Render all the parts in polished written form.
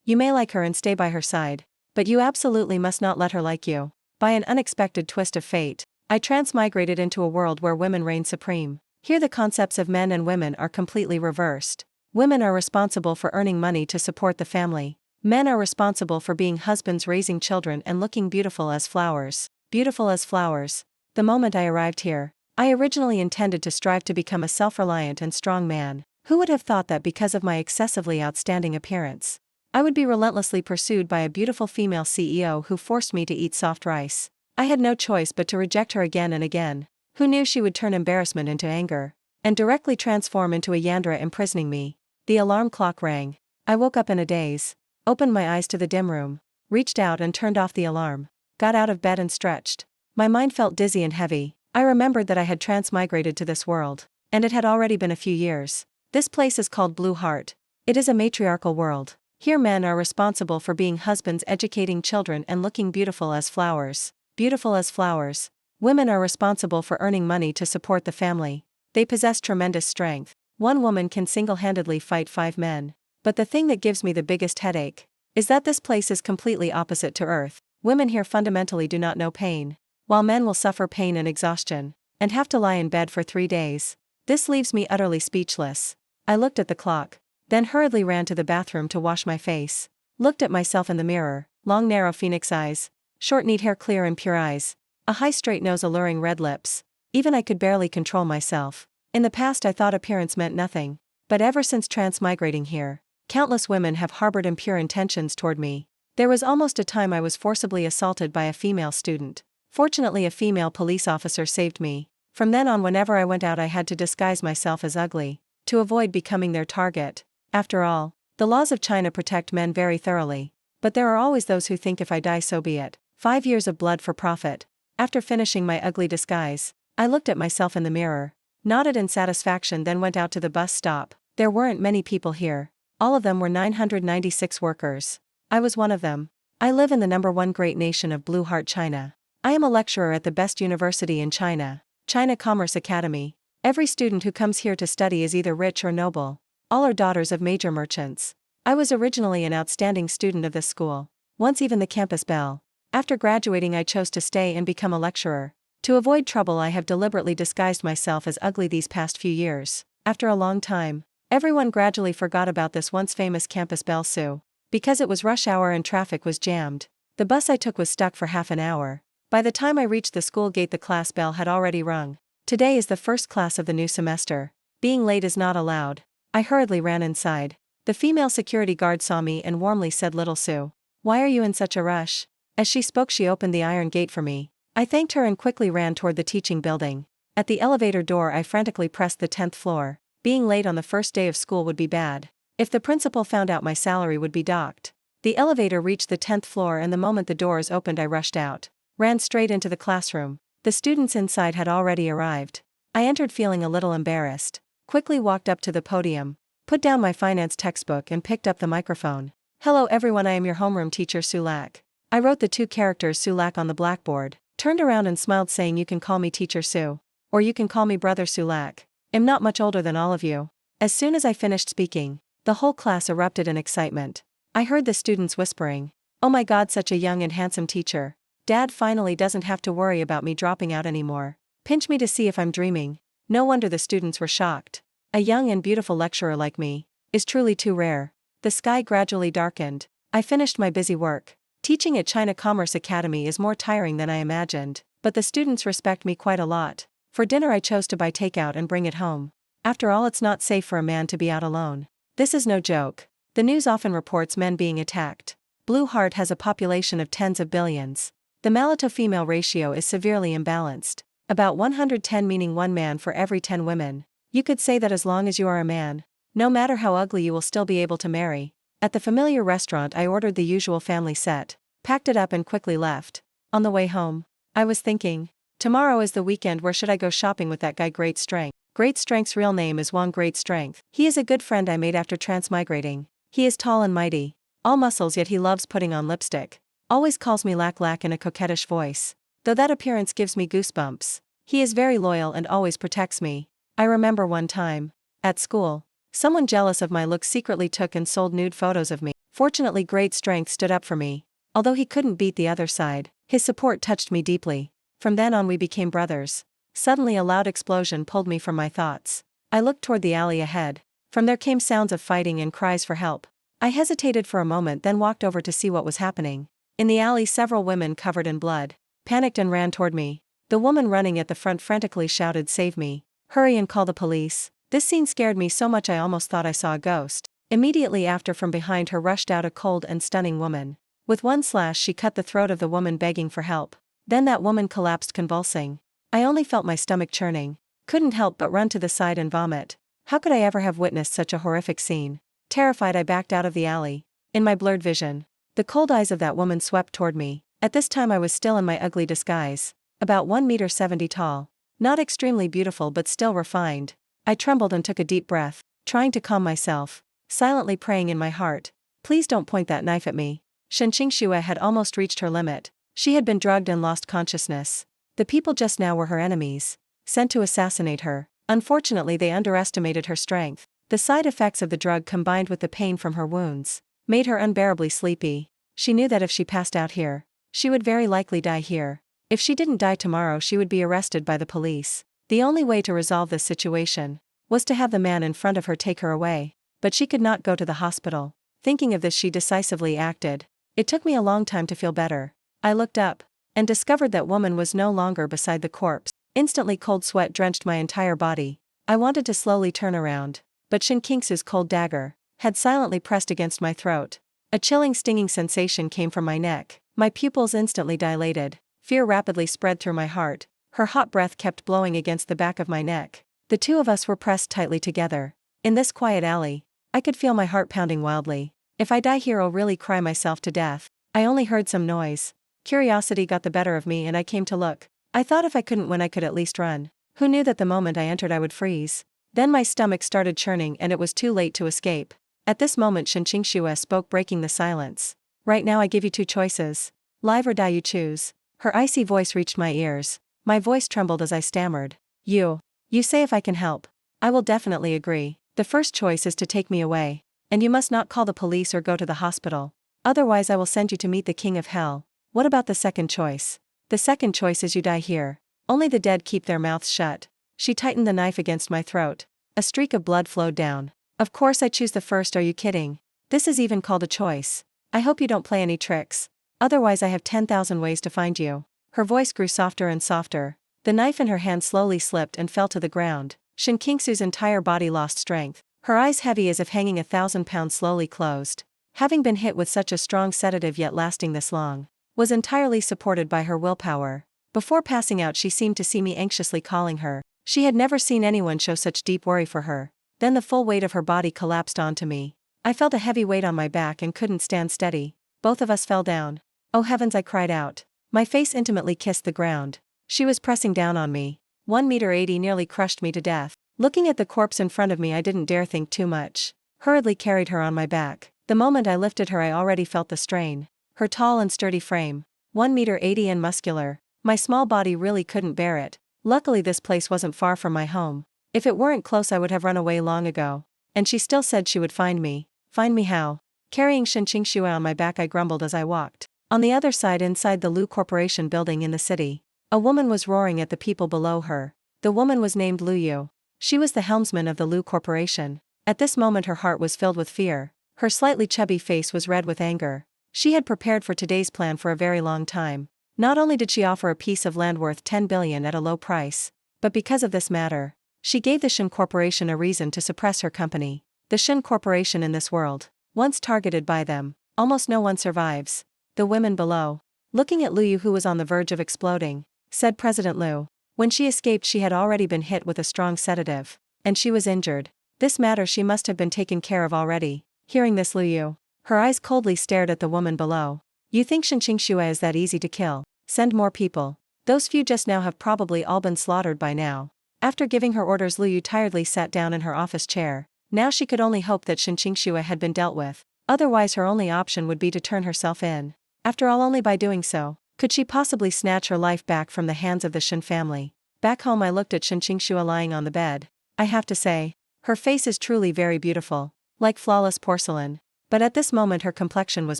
You may like her and stay by her side, but you absolutely must not let her like you. By an unexpected twist of fate, I transmigrated into a world where women reign supreme. Here the concepts of men and women are completely reversed. Women are responsible for earning money to support the family. Men are responsible for being husbands, raising children, and looking beautiful as flowers. Beautiful as flowers. The moment I arrived here, I originally intended to strive to become a self-reliant and strong man. Who would have thought that because of my excessively outstanding appearance, I would be relentlessly pursued by a beautiful female CEO who forced me to eat soft rice? I had no choice but to reject her again and again. Who knew she would turn embarrassment into anger, and directly transform into a yandere imprisoning me? The alarm clock rang. I woke up in a daze, opened my eyes to the dim room, reached out and turned off the alarm, got out of bed and stretched. My mind felt dizzy and heavy. I remembered that I had transmigrated to this world, and it had already been a few years. This place is called Blue Heart. It is a matriarchal world. Here men are responsible for being husbands, educating children, and looking beautiful as flowers. Beautiful as flowers. Women are responsible for earning money to support the family. They possess tremendous strength. One woman can single-handedly fight 5 men. But the thing that gives me the biggest headache is that this place is completely opposite to Earth. Women here fundamentally do not know pain, while men will suffer pain and exhaustion, and have to lie in bed for 3 days. This leaves me utterly speechless. I looked at the clock, then hurriedly ran to the bathroom to wash my face. Looked at myself in the mirror, long narrow phoenix eyes, short neat hair, clear and pure eyes, a high straight nose, alluring red lips. Even I could barely control myself. In the past I thought appearance meant nothing, but ever since transmigrating here, countless women have harbored impure intentions toward me. There was almost a time I was forcibly assaulted by a female student. Fortunately a female police officer saved me. From then on, whenever I went out I had to disguise myself as ugly, to avoid becoming their target. After all, the laws of China protect men very thoroughly. But there are always those who think if I die so be it. 5 years of blood for profit. After finishing my ugly disguise, I looked at myself in the mirror, nodded in satisfaction, then went out to the bus stop. There weren't many people here. All of them were 996 workers. I was one of them. I live in the #1 great nation of Blue Heart, China. I am a lecturer at the best university in China, China Commerce Academy. Every student who comes here to study is either rich or noble. All are daughters of major merchants. I was originally an outstanding student of this school, once even the campus belle. After graduating I chose to stay and become a lecturer. To avoid trouble I have deliberately disguised myself as ugly these past few years. After a long time, everyone gradually forgot about this once famous campus belle Sue. Because it was rush hour and traffic was jammed, the bus I took was stuck for half an hour. By the time I reached the school gate the class bell had already rung. Today is the first class of the new semester. Being late is not allowed. I hurriedly ran inside. The female security guard saw me and warmly said, "Little Sue, why are you in such a rush?" As she spoke she opened the iron gate for me. I thanked her and quickly ran toward the teaching building. At the elevator door I frantically pressed the 10th floor. Being late on the first day of school would be bad. If the principal found out, my salary would be docked. The elevator reached the 10th floor and the moment the doors opened I rushed out. Ran straight into the classroom. The students inside had already arrived. I entered feeling a little embarrassed. Quickly walked up to the podium, put down my finance textbook and picked up the microphone. "Hello everyone, I am your homeroom teacher Sulak." I wrote the 2 characters Sulak on the blackboard, turned around and smiled saying, "You can call me Teacher Sue. Or you can call me Brother Sulak. I'm not much older than all of you." As soon as I finished speaking, the whole class erupted in excitement. I heard the students whispering, "Oh my God, such a young and handsome teacher. Dad finally doesn't have to worry about me dropping out anymore. Pinch me to see if I'm dreaming." No wonder the students were shocked. A young and beautiful lecturer like me is truly too rare. The sky gradually darkened. I finished my busy work. Teaching at China Commerce Academy is more tiring than I imagined, but the students respect me quite a lot. For dinner I chose to buy takeout and bring it home. After all, it's not safe for a man to be out alone. This is no joke. The news often reports men being attacked. Blue Heart has a population of tens of billions. The male-to-female ratio is severely imbalanced. About 110, meaning 1 man for every 10 women. You could say that as long as you are a man, no matter how ugly, you will still be able to marry. At the familiar restaurant I ordered the usual family set, packed it up and quickly left. On the way home, I was thinking, tomorrow is the weekend, where should I go shopping with that guy Great Strength? Great Strength's real name is Wang Great Strength. He is a good friend I made after transmigrating. He is tall and mighty, all muscles, yet he loves putting on lipstick. Always calls me Lack Lack in a coquettish voice. Though that appearance gives me goosebumps. He is very loyal and always protects me. I remember one time, at school, someone jealous of my looks secretly took and sold nude photos of me. Fortunately, great strength stood up for me. Although he couldn't beat the other side, his support touched me deeply. From then on we became brothers. Suddenly a loud explosion pulled me from my thoughts. I looked toward the alley ahead. From there came sounds of fighting and cries for help. I hesitated for a moment, then walked over to see what was happening. In the alley, several women covered in blood panicked and ran toward me. The woman running at the front frantically shouted, "Save me! Hurry and call the police." This scene scared me so much I almost thought I saw a ghost. Immediately after, from behind her rushed out a cold and stunning woman. With one slash she cut the throat of the woman begging for help. Then that woman collapsed convulsing. I only felt my stomach churning. Couldn't help but run to the side and vomit. How could I ever have witnessed such a horrific scene? Terrified, I backed out of the alley. In my blurred vision, the cold eyes of that woman swept toward me. At this time I was still in my ugly disguise. About 1.70 meters tall. Not extremely beautiful but still refined. I trembled and took a deep breath, trying to calm myself, silently praying in my heart, "Please don't point that knife at me." Shen Qingxue had almost reached her limit. She had been drugged and lost consciousness. The people just now were her enemies, sent to assassinate her. Unfortunately, they underestimated her strength. The side effects of the drug combined with the pain from her wounds made her unbearably sleepy. She knew that if she passed out here, she would very likely die here. If she didn't die tomorrow, she would be arrested by the police. The only way to resolve this situation was to have the man in front of her take her away. But she could not go to the hospital. Thinking of this, she decisively acted. It took me a long time to feel better. I looked up and discovered that woman was no longer beside the corpse. Instantly, cold sweat drenched my entire body. I wanted to slowly turn around, but Shen Qingxue's cold dagger had silently pressed against my throat. A chilling, stinging sensation came from my neck. My pupils instantly dilated. Fear rapidly spread through my heart. Her hot breath kept blowing against the back of my neck. The two of us were pressed tightly together. In this quiet alley, I could feel my heart pounding wildly. If I die here, I'll really cry myself to death. I only heard some noise. Curiosity got the better of me and I came to look. I thought if I couldn't win, I could at least run. Who knew that the moment I entered I would freeze? Then my stomach started churning and it was too late to escape. At this moment Shen Qingxue spoke, breaking the silence. "Right now I give you two choices. Live or die, you choose." Her icy voice reached my ears. My voice trembled as I stammered. You say if I can help. I will definitely agree. The first choice is to take me away. And you must not call the police or go to the hospital. Otherwise I will send you to meet the king of hell. What about the second choice? The second choice is you die here. Only the dead keep their mouths shut. She tightened the knife against my throat. A streak of blood flowed down. Of course I choose the first, are you kidding? This is even called a choice. I hope you don't play any tricks. Otherwise I have 10,000 ways to find you. Her voice grew softer and softer. The knife in her hand slowly slipped and fell to the ground. Shen Qingxue's entire body lost strength. Her eyes, heavy as if hanging 1,000 pounds, slowly closed. Having been hit with such a strong sedative yet lasting this long, was entirely supported by her willpower. Before passing out she seemed to see me anxiously calling her. She had never seen anyone show such deep worry for her. Then the full weight of her body collapsed onto me. I felt a heavy weight on my back and couldn't stand steady. Both of us fell down. "Oh heavens," I cried out. My face intimately kissed the ground. She was pressing down on me. 1.80 meters nearly crushed me to death. Looking at the corpse in front of me, I didn't dare think too much. Hurriedly carried her on my back. The moment I lifted her I already felt the strain. Her tall and sturdy frame, 1.80 meters and muscular. My small body really couldn't bear it. Luckily this place wasn't far from my home. If it weren't close I would have run away long ago. And she still said she would find me. Find me how? Carrying Shen Qingxue on my back, I grumbled as I walked. On the other side, inside the Lu Corporation building in the city, a woman was roaring at the people below her. The woman was named Lu Yu. She was the helmsman of the Lu Corporation. At this moment her heart was filled with fear. Her slightly chubby face was red with anger. She had prepared for today's plan for a very long time. Not only did she offer a piece of land worth 10 billion at a low price, but because of this matter, she gave the Shen Corporation a reason to suppress her company. The Shen Corporation in this world, once targeted by them, almost no one survives. The women below, looking at Lu Yu, who was on the verge of exploding, said, "President Lu, when she escaped she had already been hit with a strong sedative, and she was injured. This matter she must have been taken care of already." Hearing this, Lu Yu, her eyes coldly stared at the woman below. "You think Shen Qingxue is that easy to kill? Send more people. Those few just now have probably all been slaughtered by now." After giving her orders, Lu Yu tiredly sat down in her office chair. Now she could only hope that Shen Qingxue had been dealt with. Otherwise her only option would be to turn herself in. After all, only by doing so could she possibly snatch her life back from the hands of the Shen family. Back home I looked at Shen Qingxue lying on the bed. I have to say, her face is truly very beautiful, like flawless porcelain. But at this moment her complexion was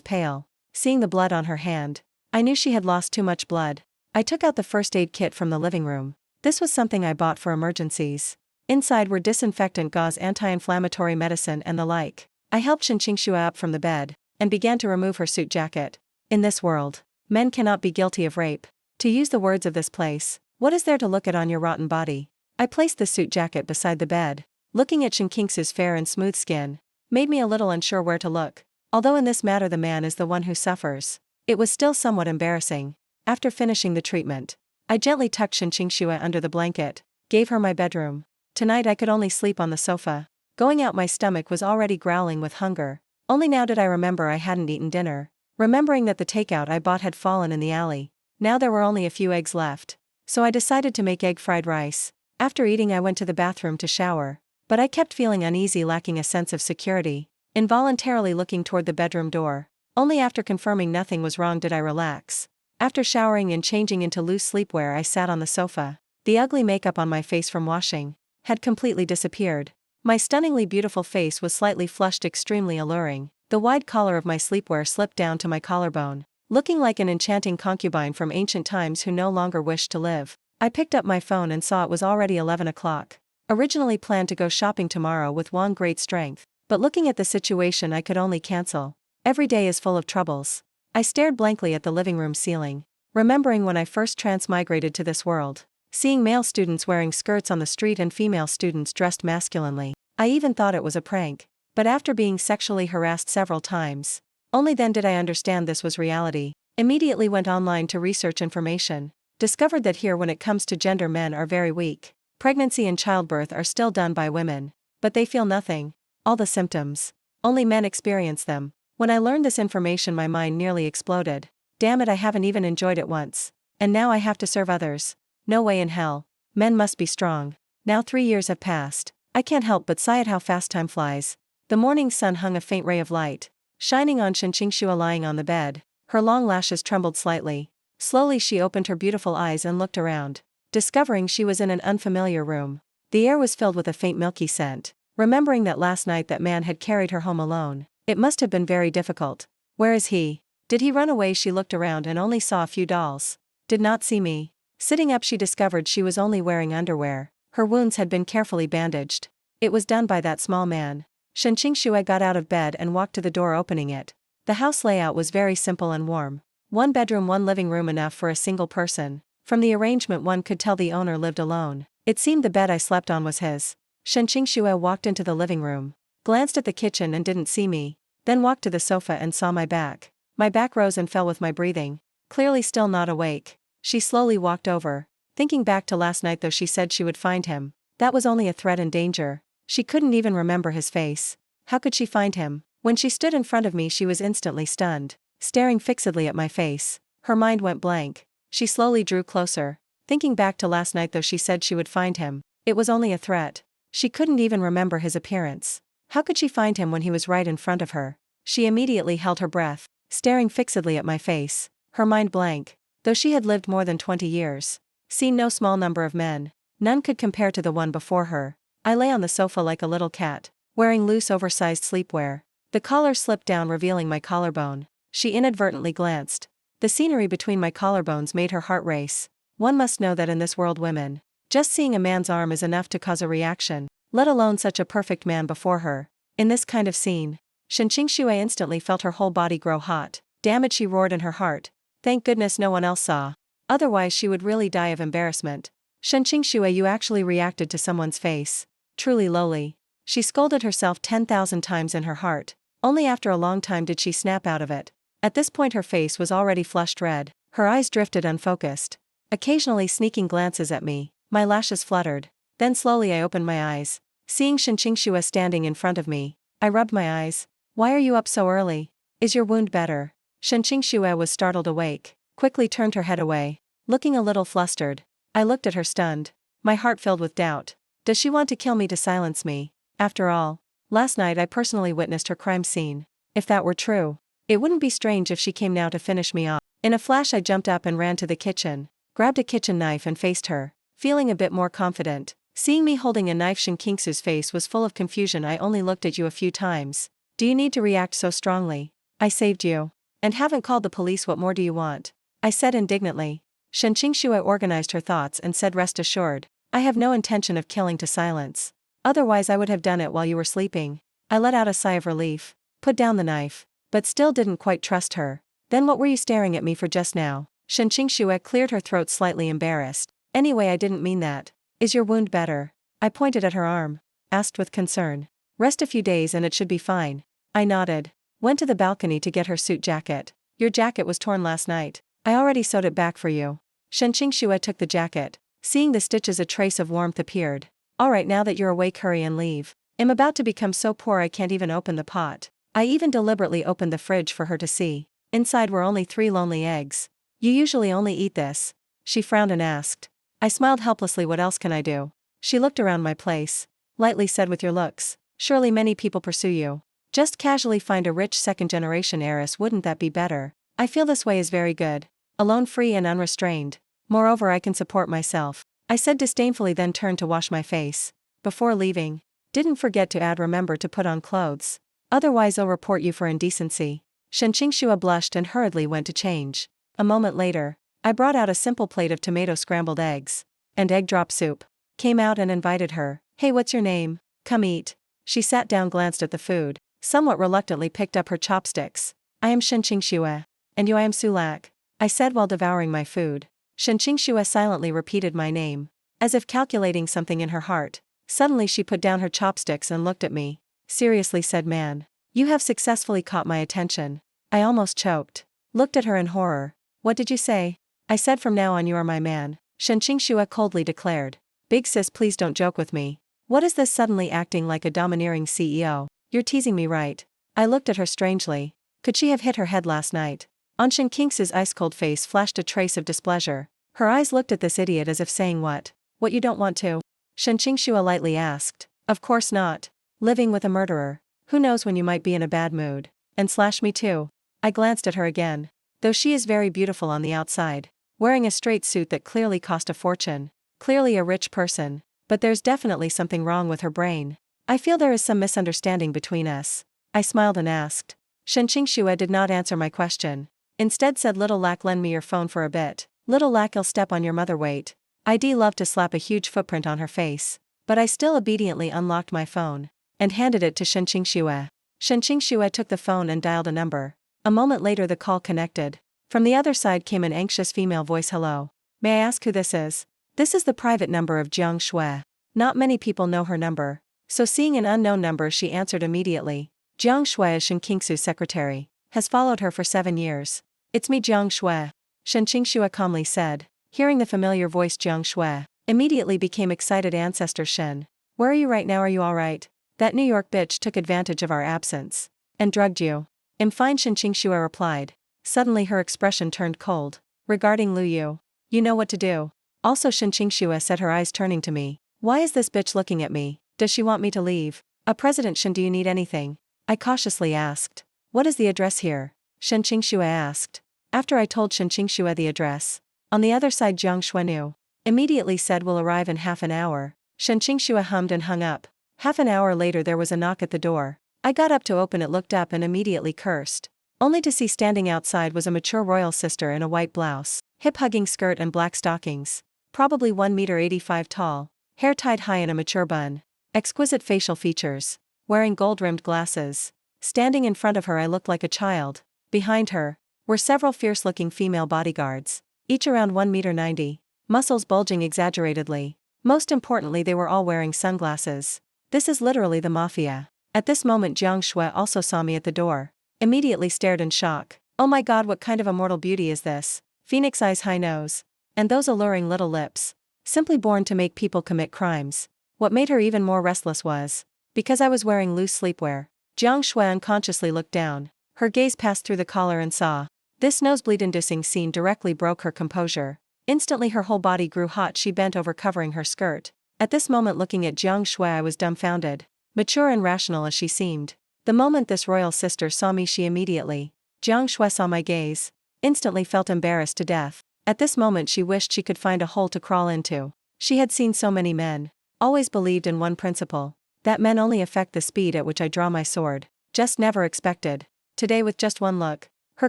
pale. Seeing the blood on her hand, I knew she had lost too much blood. I took out the first aid kit from the living room. This was something I bought for emergencies. Inside were disinfectant gauze, anti-inflammatory medicine and the like. I helped Shinqingxue up from the bed, and began to remove her suit jacket. In this world, men cannot be guilty of rape. To use the words of this place, what is there to look at on your rotten body? I placed the suit jacket beside the bed. Looking at Shinqingxue's fair and smooth skin made me a little unsure where to look. Although in this matter the man is the one who suffers, it was still somewhat embarrassing. After finishing the treatment, I gently tucked Shinqingxue under the blanket, gave her my bedroom. Tonight I could only sleep on the sofa. Going out, my stomach was already growling with hunger. Only now did I remember I hadn't eaten dinner. Remembering that the takeout I bought had fallen in the alley. Now there were only a few eggs left. So I decided to make egg fried rice. After eating I went to the bathroom to shower. But I kept feeling uneasy, lacking a sense of security. Involuntarily looking toward the bedroom door. Only after confirming nothing was wrong did I relax. After showering and changing into loose sleepwear I sat on the sofa. The ugly makeup on my face from washing had completely disappeared. My stunningly beautiful face was slightly flushed, extremely alluring. The wide collar of my sleepwear slipped down to my collarbone. Looking like an enchanting concubine from ancient times who no longer wished to live. I picked up my phone and saw it was already 11 o'clock. Originally planned to go shopping tomorrow with Wong great strength, but looking at the situation I could only cancel. Every day is full of troubles. I stared blankly at the living room ceiling, remembering when I first transmigrated to this world. Seeing male students wearing skirts on the street and female students dressed masculinely. I even thought it was a prank. But after being sexually harassed several times, only then did I understand this was reality. Immediately went online to research information. Discovered that here when it comes to gender men are very weak. Pregnancy and childbirth are still done by women. But they feel nothing. All the symptoms. Only men experience them. When I learned this information my mind nearly exploded. Damn it, I haven't even enjoyed it once. And now I have to serve others. No way in hell. Men must be strong. Now 3 years have passed. I can't help but sigh at how fast time flies. The morning sun hung a faint ray of light, shining on Shinqingxue lying on the bed. Her long lashes trembled slightly. Slowly she opened her beautiful eyes and looked around, discovering she was in an unfamiliar room. The air was filled with a faint milky scent. Remembering that last night that man had carried her home alone, it must have been very difficult. Where is he? Did he run away? She looked around and only saw a few dolls. Did not see me. Sitting up she discovered she was only wearing underwear. Her wounds had been carefully bandaged. It was done by that small man. Shinqingxue got out of bed and walked to the door, opening it. The house layout was very simple and warm. 1 bedroom, 1 living room, enough for a single person. From the arrangement one could tell the owner lived alone. It seemed the bed I slept on was his. Shinqingxue walked into the living room, glanced at the kitchen and didn't see me, then walked to the sofa and saw my back. My back rose and fell with my breathing. Clearly still not awake. She slowly walked over. Thinking back to last night, though she said she would find him, that was only a threat and danger. She couldn't even remember his face. How could she find him? When she stood in front of me she was instantly stunned, staring fixedly at my face. Her mind went blank. She slowly drew closer. Thinking back to last night, though she said she would find him, it was only a threat. She couldn't even remember his appearance. How could she find him when he was right in front of her? She immediately held her breath, staring fixedly at my face, her mind blank. Though she had lived more than 20 years, seen no small number of men, none could compare to the one before her. I lay on the sofa like a little cat, wearing loose oversized sleepwear. The collar slipped down, revealing my collarbone. She inadvertently glanced. The scenery between my collarbones made her heart race. One must know that in this world women, just seeing a man's arm is enough to cause a reaction, let alone such a perfect man before her. In this kind of scene, Shinqingxue instantly felt her whole body grow hot. Damn it, she roared in her heart. Thank goodness no one else saw. Otherwise she would really die of embarrassment. Shinqingxue, you actually reacted to someone's face. Truly lowly. She scolded herself 10,000 times in her heart. Only after a long time did she snap out of it. At this point her face was already flushed red. Her eyes drifted unfocused, occasionally sneaking glances at me. My lashes fluttered. Then slowly I opened my eyes. Seeing Shinqingxue standing in front of me, I rubbed my eyes. Why are you up so early? Is your wound better? Shinqingxue was startled awake, quickly turned her head away, looking a little flustered. I looked at her stunned, my heart filled with doubt. Does she want to kill me to silence me? After all, last night I personally witnessed her crime scene. If that were true, it wouldn't be strange if she came now to finish me off. In a flash I jumped up and ran to the kitchen, grabbed a kitchen knife and faced her, feeling a bit more confident. Seeing me holding a knife, Shinqingxue's face was full of confusion. I only looked at you a few times. Do you need to react so strongly? I saved you. And haven't called the police. What more do you want? I said indignantly. Shen Qingxue organized her thoughts and said, rest assured, I have no intention of killing to silence. Otherwise I would have done it while you were sleeping. I let out a sigh of relief, put down the knife, but still didn't quite trust her. Then what were you staring at me for just now? Shen Qingxue cleared her throat, slightly embarrassed. Anyway, I didn't mean that. Is your wound better? I pointed at her arm, asked with concern. Rest a few days and it should be fine. I nodded. Went to the balcony to get her suit jacket. Your jacket was torn last night. I already sewed it back for you. Shen Qingxue took the jacket. Seeing the stitches, a trace of warmth appeared. Alright, now that you're awake, hurry and leave. I'm about to become so poor I can't even open the pot. I even deliberately opened the fridge for her to see. Inside were only 3 lonely eggs. You usually only eat this. She frowned and asked. I smiled helplessly. What else can I do? She looked around my place. Lightly said, with your looks, surely many people pursue you. Just casually find a rich second-generation heiress. Wouldn't that be better? I feel this way is very good. Alone, free and unrestrained. Moreover, I can support myself. I said disdainfully, then turned to wash my face. Before leaving, didn't forget to add, remember to put on clothes. Otherwise I'll report you for indecency. Shen Qingxue blushed and hurriedly went to change. A moment later, I brought out a simple plate of tomato scrambled eggs and egg drop soup. Came out and invited her. Hey, what's your name? Come eat. She sat down, glanced at the food, somewhat reluctantly picked up her chopsticks. I am Shen Qingxue. And you? I am Sulak. I said while devouring my food. Shen Qingxue silently repeated my name, as if calculating something in her heart. Suddenly she put down her chopsticks and looked at me. Seriously, said, man. You have successfully caught my attention. I almost choked. Looked at her in horror. What did you say? I said, from now on you are my man. Shen Qingxue coldly declared. Big sis, please don't joke with me. What is this suddenly acting like a domineering CEO? You're teasing me, right? I looked at her strangely. Could she have hit her head last night? On Shen Qingxue's ice-cold face flashed a trace of displeasure. Her eyes looked at this idiot as if saying, what? What, you don't want to? Shen Qingxue lightly asked. Of course not. Living with a murderer. Who knows when you might be in a bad mood. And slash me too. I glanced at her again. Though she is very beautiful on the outside, wearing a straight suit that clearly cost a fortune. Clearly a rich person. But there's definitely something wrong with her brain. I feel there is some misunderstanding between us. I smiled and asked. Shen Qingxue did not answer my question. Instead said, little lack, lend me your phone for a bit. Little lack, I'll step on your mother, wait. I'd love to slap a huge footprint on her face. But I still obediently unlocked my phone and handed it to Shen Qingxue. Shen Qingxue took the phone and dialed a number. A moment later the call connected. From the other side came an anxious female voice. Hello. May I ask who this is? This is the private number of Jiang Shui. Not many people know her number. So seeing an unknown number, she answered immediately. Jiang Shui is Shen Qingxue's secretary. Has followed her for 7 years. It's me, Jiang Shui. Shen Qingxue calmly said. Hearing the familiar voice, Jiang Shui immediately became excited. Ancestor Shen. Where are you right now? Are you alright? That New York bitch took advantage of our absence and drugged you. I'm fine, Shen Qingxue replied. Suddenly her expression turned cold. Regarding Lu Yu. You know what to do. Also, Shen Qingxue said, her eyes turning to me. Why is this bitch looking at me? Does she want me to leave? President Shen, do you need anything? I cautiously asked. What is the address here? Shen Qingxue asked. After I told Shen Qingxue the address. On the other side, Jiang Shuenu immediately said, will arrive in half an hour. Shen Qingxue hummed and hung up. Half an hour later there was a knock at the door. I got up to open it, looked up and immediately cursed. Only to see standing outside was a mature royal sister in a white blouse, hip-hugging skirt and black stockings. Probably 1.85 meters tall, hair tied high in a mature bun. Exquisite facial features. Wearing gold-rimmed glasses. Standing in front of her I looked like a child. Behind her were several fierce-looking female bodyguards, each around 1.90 meters, muscles bulging exaggeratedly. Most importantly, they were all wearing sunglasses. This is literally the mafia. At this moment Jiang Shui also saw me at the door. Immediately stared in shock. Oh my god, what kind of immortal beauty is this? Phoenix eyes, high nose. And those alluring little lips. Simply born to make people commit crimes. What made her even more restless was because I was wearing loose sleepwear. Jiang Shui unconsciously looked down. Her gaze passed through the collar and saw. This nosebleed-inducing scene directly broke her composure. Instantly her whole body grew hot. She bent over, covering her skirt. At this moment, looking at Jiang Shui, I was dumbfounded. Mature and rational as she seemed. The moment this royal sister saw me, she immediately. Jiang Shui saw my gaze. Instantly felt embarrassed to death. At this moment she wished she could find a hole to crawl into. She had seen so many men. Always believed in one principle. That men only affect the speed at which I draw my sword. Just never expected. Today with just one look. Her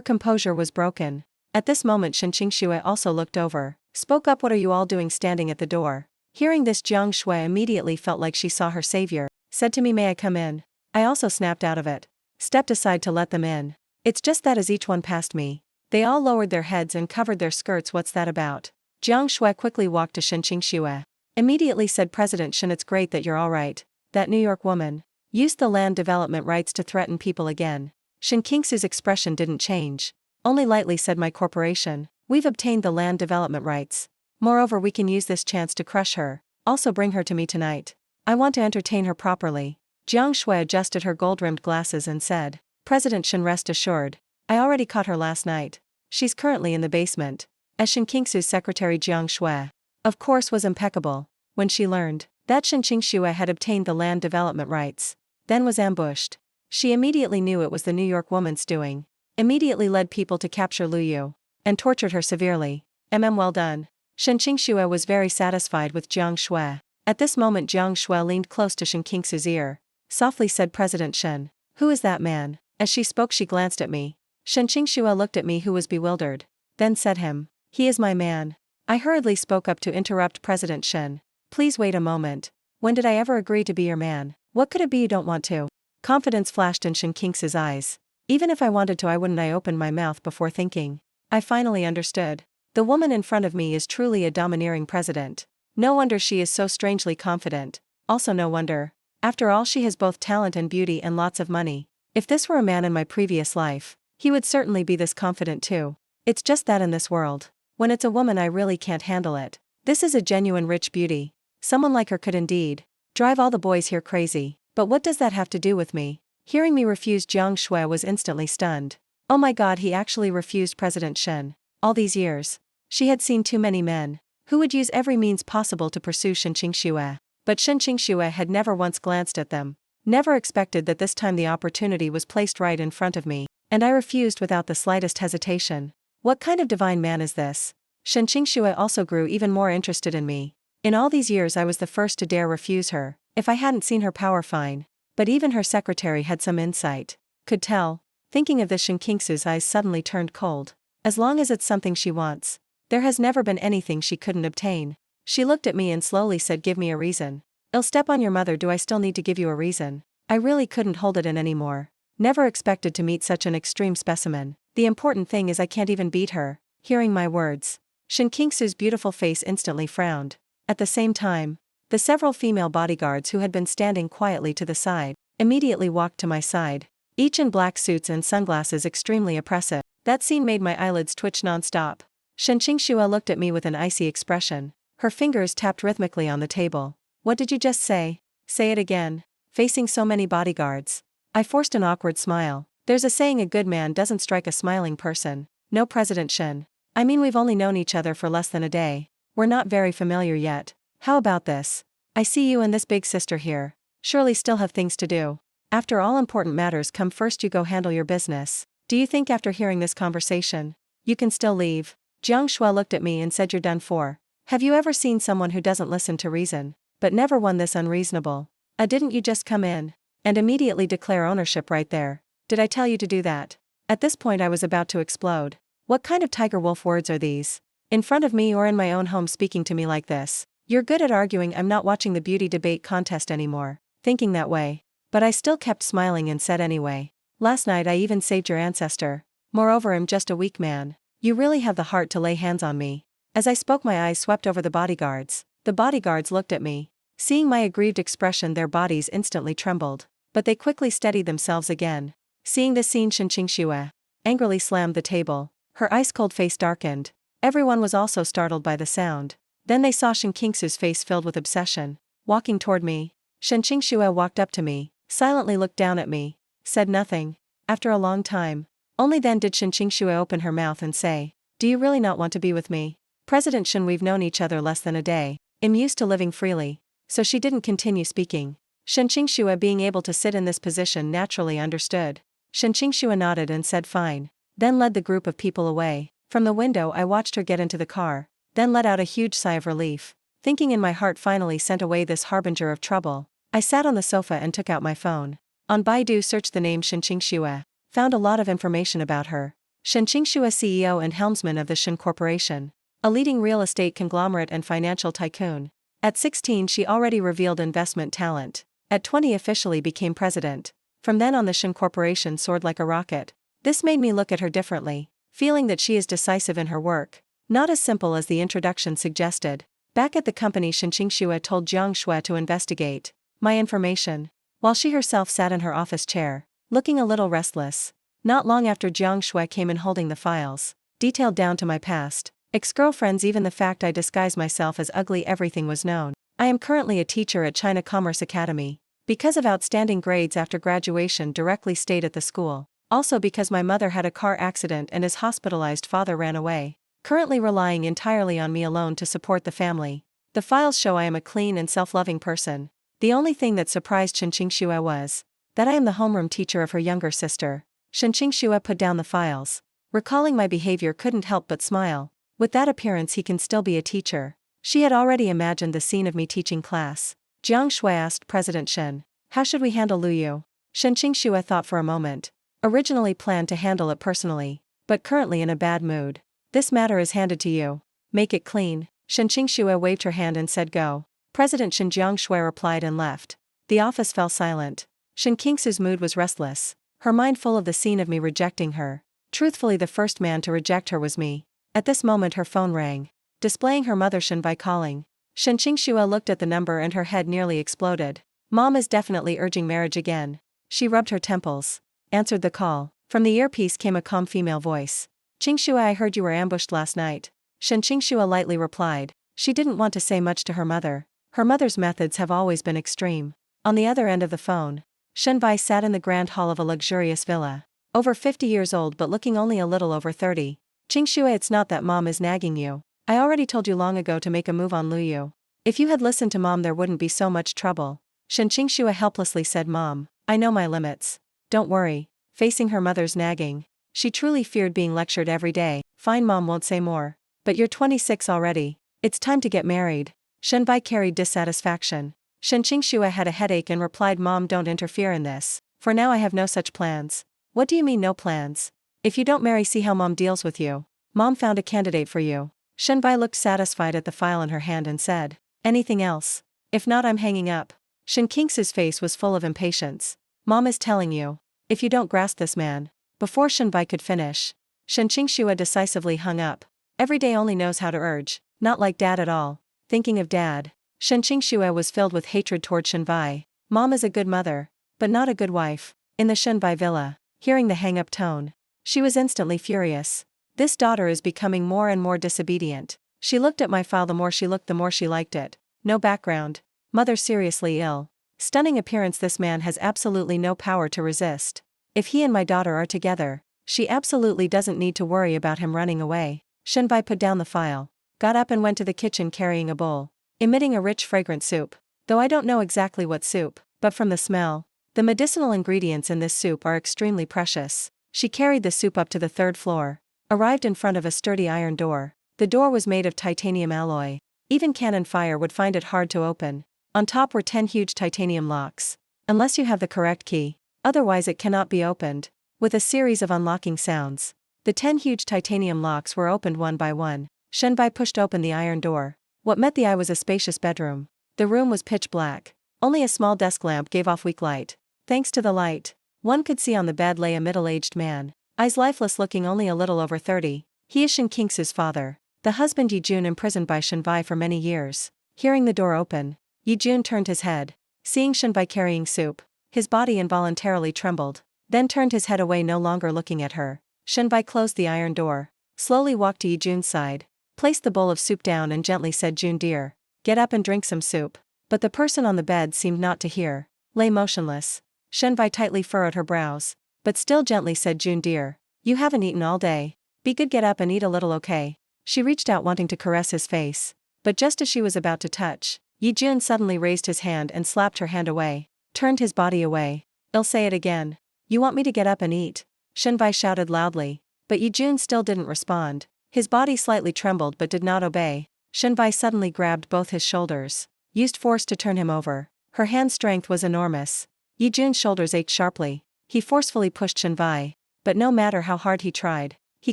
composure was broken. At this moment Shen Qingxue also looked over. Spoke up, what are you all doing standing at the door? Hearing this, Jiang Shui immediately felt like she saw her savior. Said to me, may I come in? I also snapped out of it. Stepped aside to let them in. It's just that as each one passed me, they all lowered their heads and covered their skirts. What's that about? Jiang Shui quickly walked to Shen Qingxue. Immediately said, President Shen, it's great that you're alright. That New York woman used the land development rights to threaten people again. Shen Qingxue's expression didn't change. Only lightly said, my corporation, we've obtained the land development rights. Moreover, we can use this chance to crush her. Also bring her to me tonight. I want to entertain her properly. Jiang Shui adjusted her gold-rimmed glasses and said, President Shen, rest assured. I already caught her last night. She's currently in the basement. As Shen Qingxue's secretary Jiang Shui, of course, was impeccable. When she learned that Shen Qingxue had obtained the land development rights, then was ambushed. She immediately knew it was the New York woman's doing. Immediately led people to capture Lu Yu and tortured her severely. Well done. Shen Qingxue was very satisfied with Jiang Shui. At this moment Jiang Shui leaned close to Shen Qingxue's ear. Softly said, President Shen, who is that man? As she spoke she glanced at me. Shen Qingxue looked at me, who was bewildered. Then said him. He is my man. I hurriedly spoke up to interrupt President Shen. Please wait a moment. When did I ever agree to be your man? What could it be you don't want to? Confidence flashed in Shen Qingxue's eyes. Even if I wanted to, I wouldn't. I opened my mouth before thinking. I finally understood. The woman in front of me is truly a domineering president. No wonder she is so strangely confident. Also no wonder. After all, she has both talent and beauty and lots of money. If this were a man in my previous life, he would certainly be this confident too. It's just that in this world, when it's a woman, I really can't handle it. This is a genuine rich beauty. Someone like her could indeed drive all the boys here crazy. But what does that have to do with me? Hearing me refuse, Jiang Shui was instantly stunned. Oh my god, he actually refused President Shen. All these years, she had seen too many men who would use every means possible to pursue Shen Qingxue. But Shen Qingxue had never once glanced at them. Never expected that this time the opportunity was placed right in front of me, and I refused without the slightest hesitation. What kind of divine man is this? Shen Qingxue also grew even more interested in me. In all these years I was the first to dare refuse her, if I hadn't seen her power, fine. But even her secretary had some insight. Could tell. Thinking of this, Shen Qingxue's eyes suddenly turned cold. As long as it's something she wants, there has never been anything she couldn't obtain. She looked at me and slowly said, give me a reason. I'll step on your mother. Do I still need to give you a reason? I really couldn't hold it in anymore. Never expected to meet such an extreme specimen. The important thing is I can't even beat her. Hearing my words, Shen Qingxue's beautiful face instantly frowned. At the same time, the several female bodyguards who had been standing quietly to the side immediately walked to my side, each in black suits and sunglasses, extremely oppressive. That scene made my eyelids twitch non-stop. Shen Qingxue looked at me with an icy expression. Her fingers tapped rhythmically on the table. What did you just say? Say it again. Facing so many bodyguards, I forced an awkward smile. There's a saying, a good man doesn't strike a smiling person. No, President Shen. I mean, we've only known each other for less than a day. We're not very familiar yet. How about this? I see you and this big sister here. Surely still have things to do. After all important matters come first, you go handle your business. Do you think after hearing this conversation, you can still leave? Jiang Shui looked at me and said, you're done for. Have you ever seen someone who doesn't listen to reason, but never one this unreasonable? Didn't you just come in and immediately declare ownership right there? Did I tell you to do that? At this point I was about to explode. What kind of tiger wolf words are these? In front of me or in my own home, speaking to me like this? You're good at arguing. I'm not watching the beauty debate contest anymore. Thinking that way. But I still kept smiling and said, anyway. Last night I even saved your ancestor. Moreover, I'm just a weak man. You really have the heart to lay hands on me. As I spoke, my eyes swept over the bodyguards. The bodyguards looked at me. Seeing my aggrieved expression, their bodies instantly trembled. But they quickly steadied themselves again. Seeing this scene, Shen Qingxue angrily slammed the table. Her ice-cold face darkened. Everyone was also startled by the sound. Then they saw Shen Qingxue's face filled with obsession. Walking toward me. Shen Qingxue walked up to me, silently looked down at me, said nothing. After a long time, only then did Shen Qingxue open her mouth and say, do you really not want to be with me? President Shen, we've known each other less than a day. I'm used to living freely. So she didn't continue speaking. Shen Qingxue, being able to sit in this position, naturally understood. Shen Qingxue nodded and said fine. Then led the group of people away. From the window I watched her get into the car, then let out a huge sigh of relief. Thinking in my heart, finally sent away this harbinger of trouble. I sat on the sofa and took out my phone. On Baidu, searched the name Shen Qingxue. Found a lot of information about her. Shen Qingxue, CEO and helmsman of the Shen Corporation, a leading real estate conglomerate and financial tycoon. At 16 she already revealed investment talent. At 20 officially became president. From then on the Shen Corporation soared like a rocket. This made me look at her differently, feeling that she is decisive in her work. Not as simple as the introduction suggested. Back at the company, Shen Qingxue told Jiang Shui to investigate my information, while she herself sat in her office chair, looking a little restless. Not long after, Jiang Shui came in holding the files, detailed down to my past, ex-girlfriends, even the fact I disguised myself as ugly. Everything was known. I am currently a teacher at China Commerce Academy. Because of outstanding grades after graduation, directly stayed at the school. Also because my mother had a car accident and his hospitalized father ran away. Currently relying entirely on me alone to support the family. The files show I am a clean and self-loving person. The only thing that surprised Shen Qingxue was that I am the homeroom teacher of her younger sister. Shen Qingxue put down the files. Recalling my behavior, couldn't help but smile. With that appearance he can still be a teacher. She had already imagined the scene of me teaching class. Jiang Shui asked President Shen, "How should we handle Lu Yu?" Shen Qingxue thought for a moment. Originally planned to handle it personally, but currently in a bad mood. "This matter is handed to you. Make it clean." Shen Qingxue waved her hand and said go. President Shen. Jiang Shui replied and left. The office fell silent. Shen Qingxue's mood was restless, her mind full of the scene of me rejecting her. Truthfully, the first man to reject her was me. At this moment her phone rang, displaying her mother Shen Bai calling. Shen Qingxue looked at the number and her head nearly exploded. Mom is definitely urging marriage again. She rubbed her temples. Answered the call. From the earpiece came a calm female voice. "Qingxue, I heard you were ambushed last night." Shen Qingxue lightly replied. She didn't want to say much to her mother. Her mother's methods have always been extreme. On the other end of the phone, Shen Bai sat in the grand hall of a luxurious villa. Over 50 years old but looking only a little over 30. "Qingxue, it's not that Mom is nagging you. I already told you long ago to make a move on Lu Yu. If you had listened to Mom there wouldn't be so much trouble." Shen Qingxue helplessly said, "Mom, I know my limits. Don't worry." Facing her mother's nagging, she truly feared being lectured every day. "Fine, Mom, won't say more. But you're 26 already. It's time to get married." Shen Bai carried dissatisfaction. Shen Qingxue had a headache and replied, "Mom, don't interfere in this. For now I have no such plans." "What do you mean no plans? If you don't marry, see how Mom deals with you. Mom found a candidate for you." Shen Bai looked satisfied at the file in her hand and said, "Anything else? If not, I'm hanging up." Shen Qingxue's face was full of impatience. "Mom is telling you. If you don't grasp this man." Before Shen Bai could finish, Shen Qingxue decisively hung up. Every day only knows how to urge, not like Dad at all. Thinking of Dad, Shen Qingxue was filled with hatred toward Shen Bai. Mom is a good mother, but not a good wife. In the Shen Bai villa, hearing the hang-up tone, she was instantly furious. This daughter is becoming more and more disobedient. She looked at my file. The more she looked, the more she liked it. No background. Mother seriously ill. Stunning appearance. This man has absolutely no power to resist. If he and my daughter are together, she absolutely doesn't need to worry about him running away. Shen Bai put down the file, got up and went to the kitchen carrying a bowl, emitting a rich fragrant soup. Though I don't know exactly what soup, but from the smell, the medicinal ingredients in this soup are extremely precious. She carried the soup up to the 3rd floor, arrived in front of a sturdy iron door. The door was made of titanium alloy. Even cannon fire would find it hard to open. On top were 10 huge titanium locks. Unless you have the correct key, otherwise it cannot be opened. With a series of unlocking sounds, the 10 huge titanium locks were opened one by one. Shen Bai pushed open the iron door. What met the eye was a spacious bedroom. The room was pitch black. Only a small desk lamp gave off weak light. Thanks to the light, one could see on the bed lay a middle-aged man, eyes lifeless, looking only a little over 30. He is Shen Qingxue's father, the husband Yi Jun, imprisoned by Shen Bai for many years. Hearing the door open, Yi Jun turned his head. Seeing Shen Bai carrying soup, his body involuntarily trembled, then turned his head away, no longer looking at her. Shen Bai closed the iron door, slowly walked to Yi Jun's side, placed the bowl of soup down and gently said, "Jun dear, get up and drink some soup." But the person on the bed seemed not to hear, lay motionless. Shen Bai tightly furrowed her brows, but still gently said, "Jun dear, you haven't eaten all day. Be good, get up and eat a little, okay?" She reached out wanting to caress his face, but just as she was about to touch, Yi Jun suddenly raised his hand and slapped her hand away, turned his body away. "I'll say it again. You want me to get up and eat?" Shen Bai shouted loudly, but Yi Jun still didn't respond. His body slightly trembled but did not obey. Shen Bai suddenly grabbed both his shoulders, used force to turn him over. Her hand strength was enormous. Yi Jun's shoulders ached sharply. He forcefully pushed Shinbai, but no matter how hard he tried, he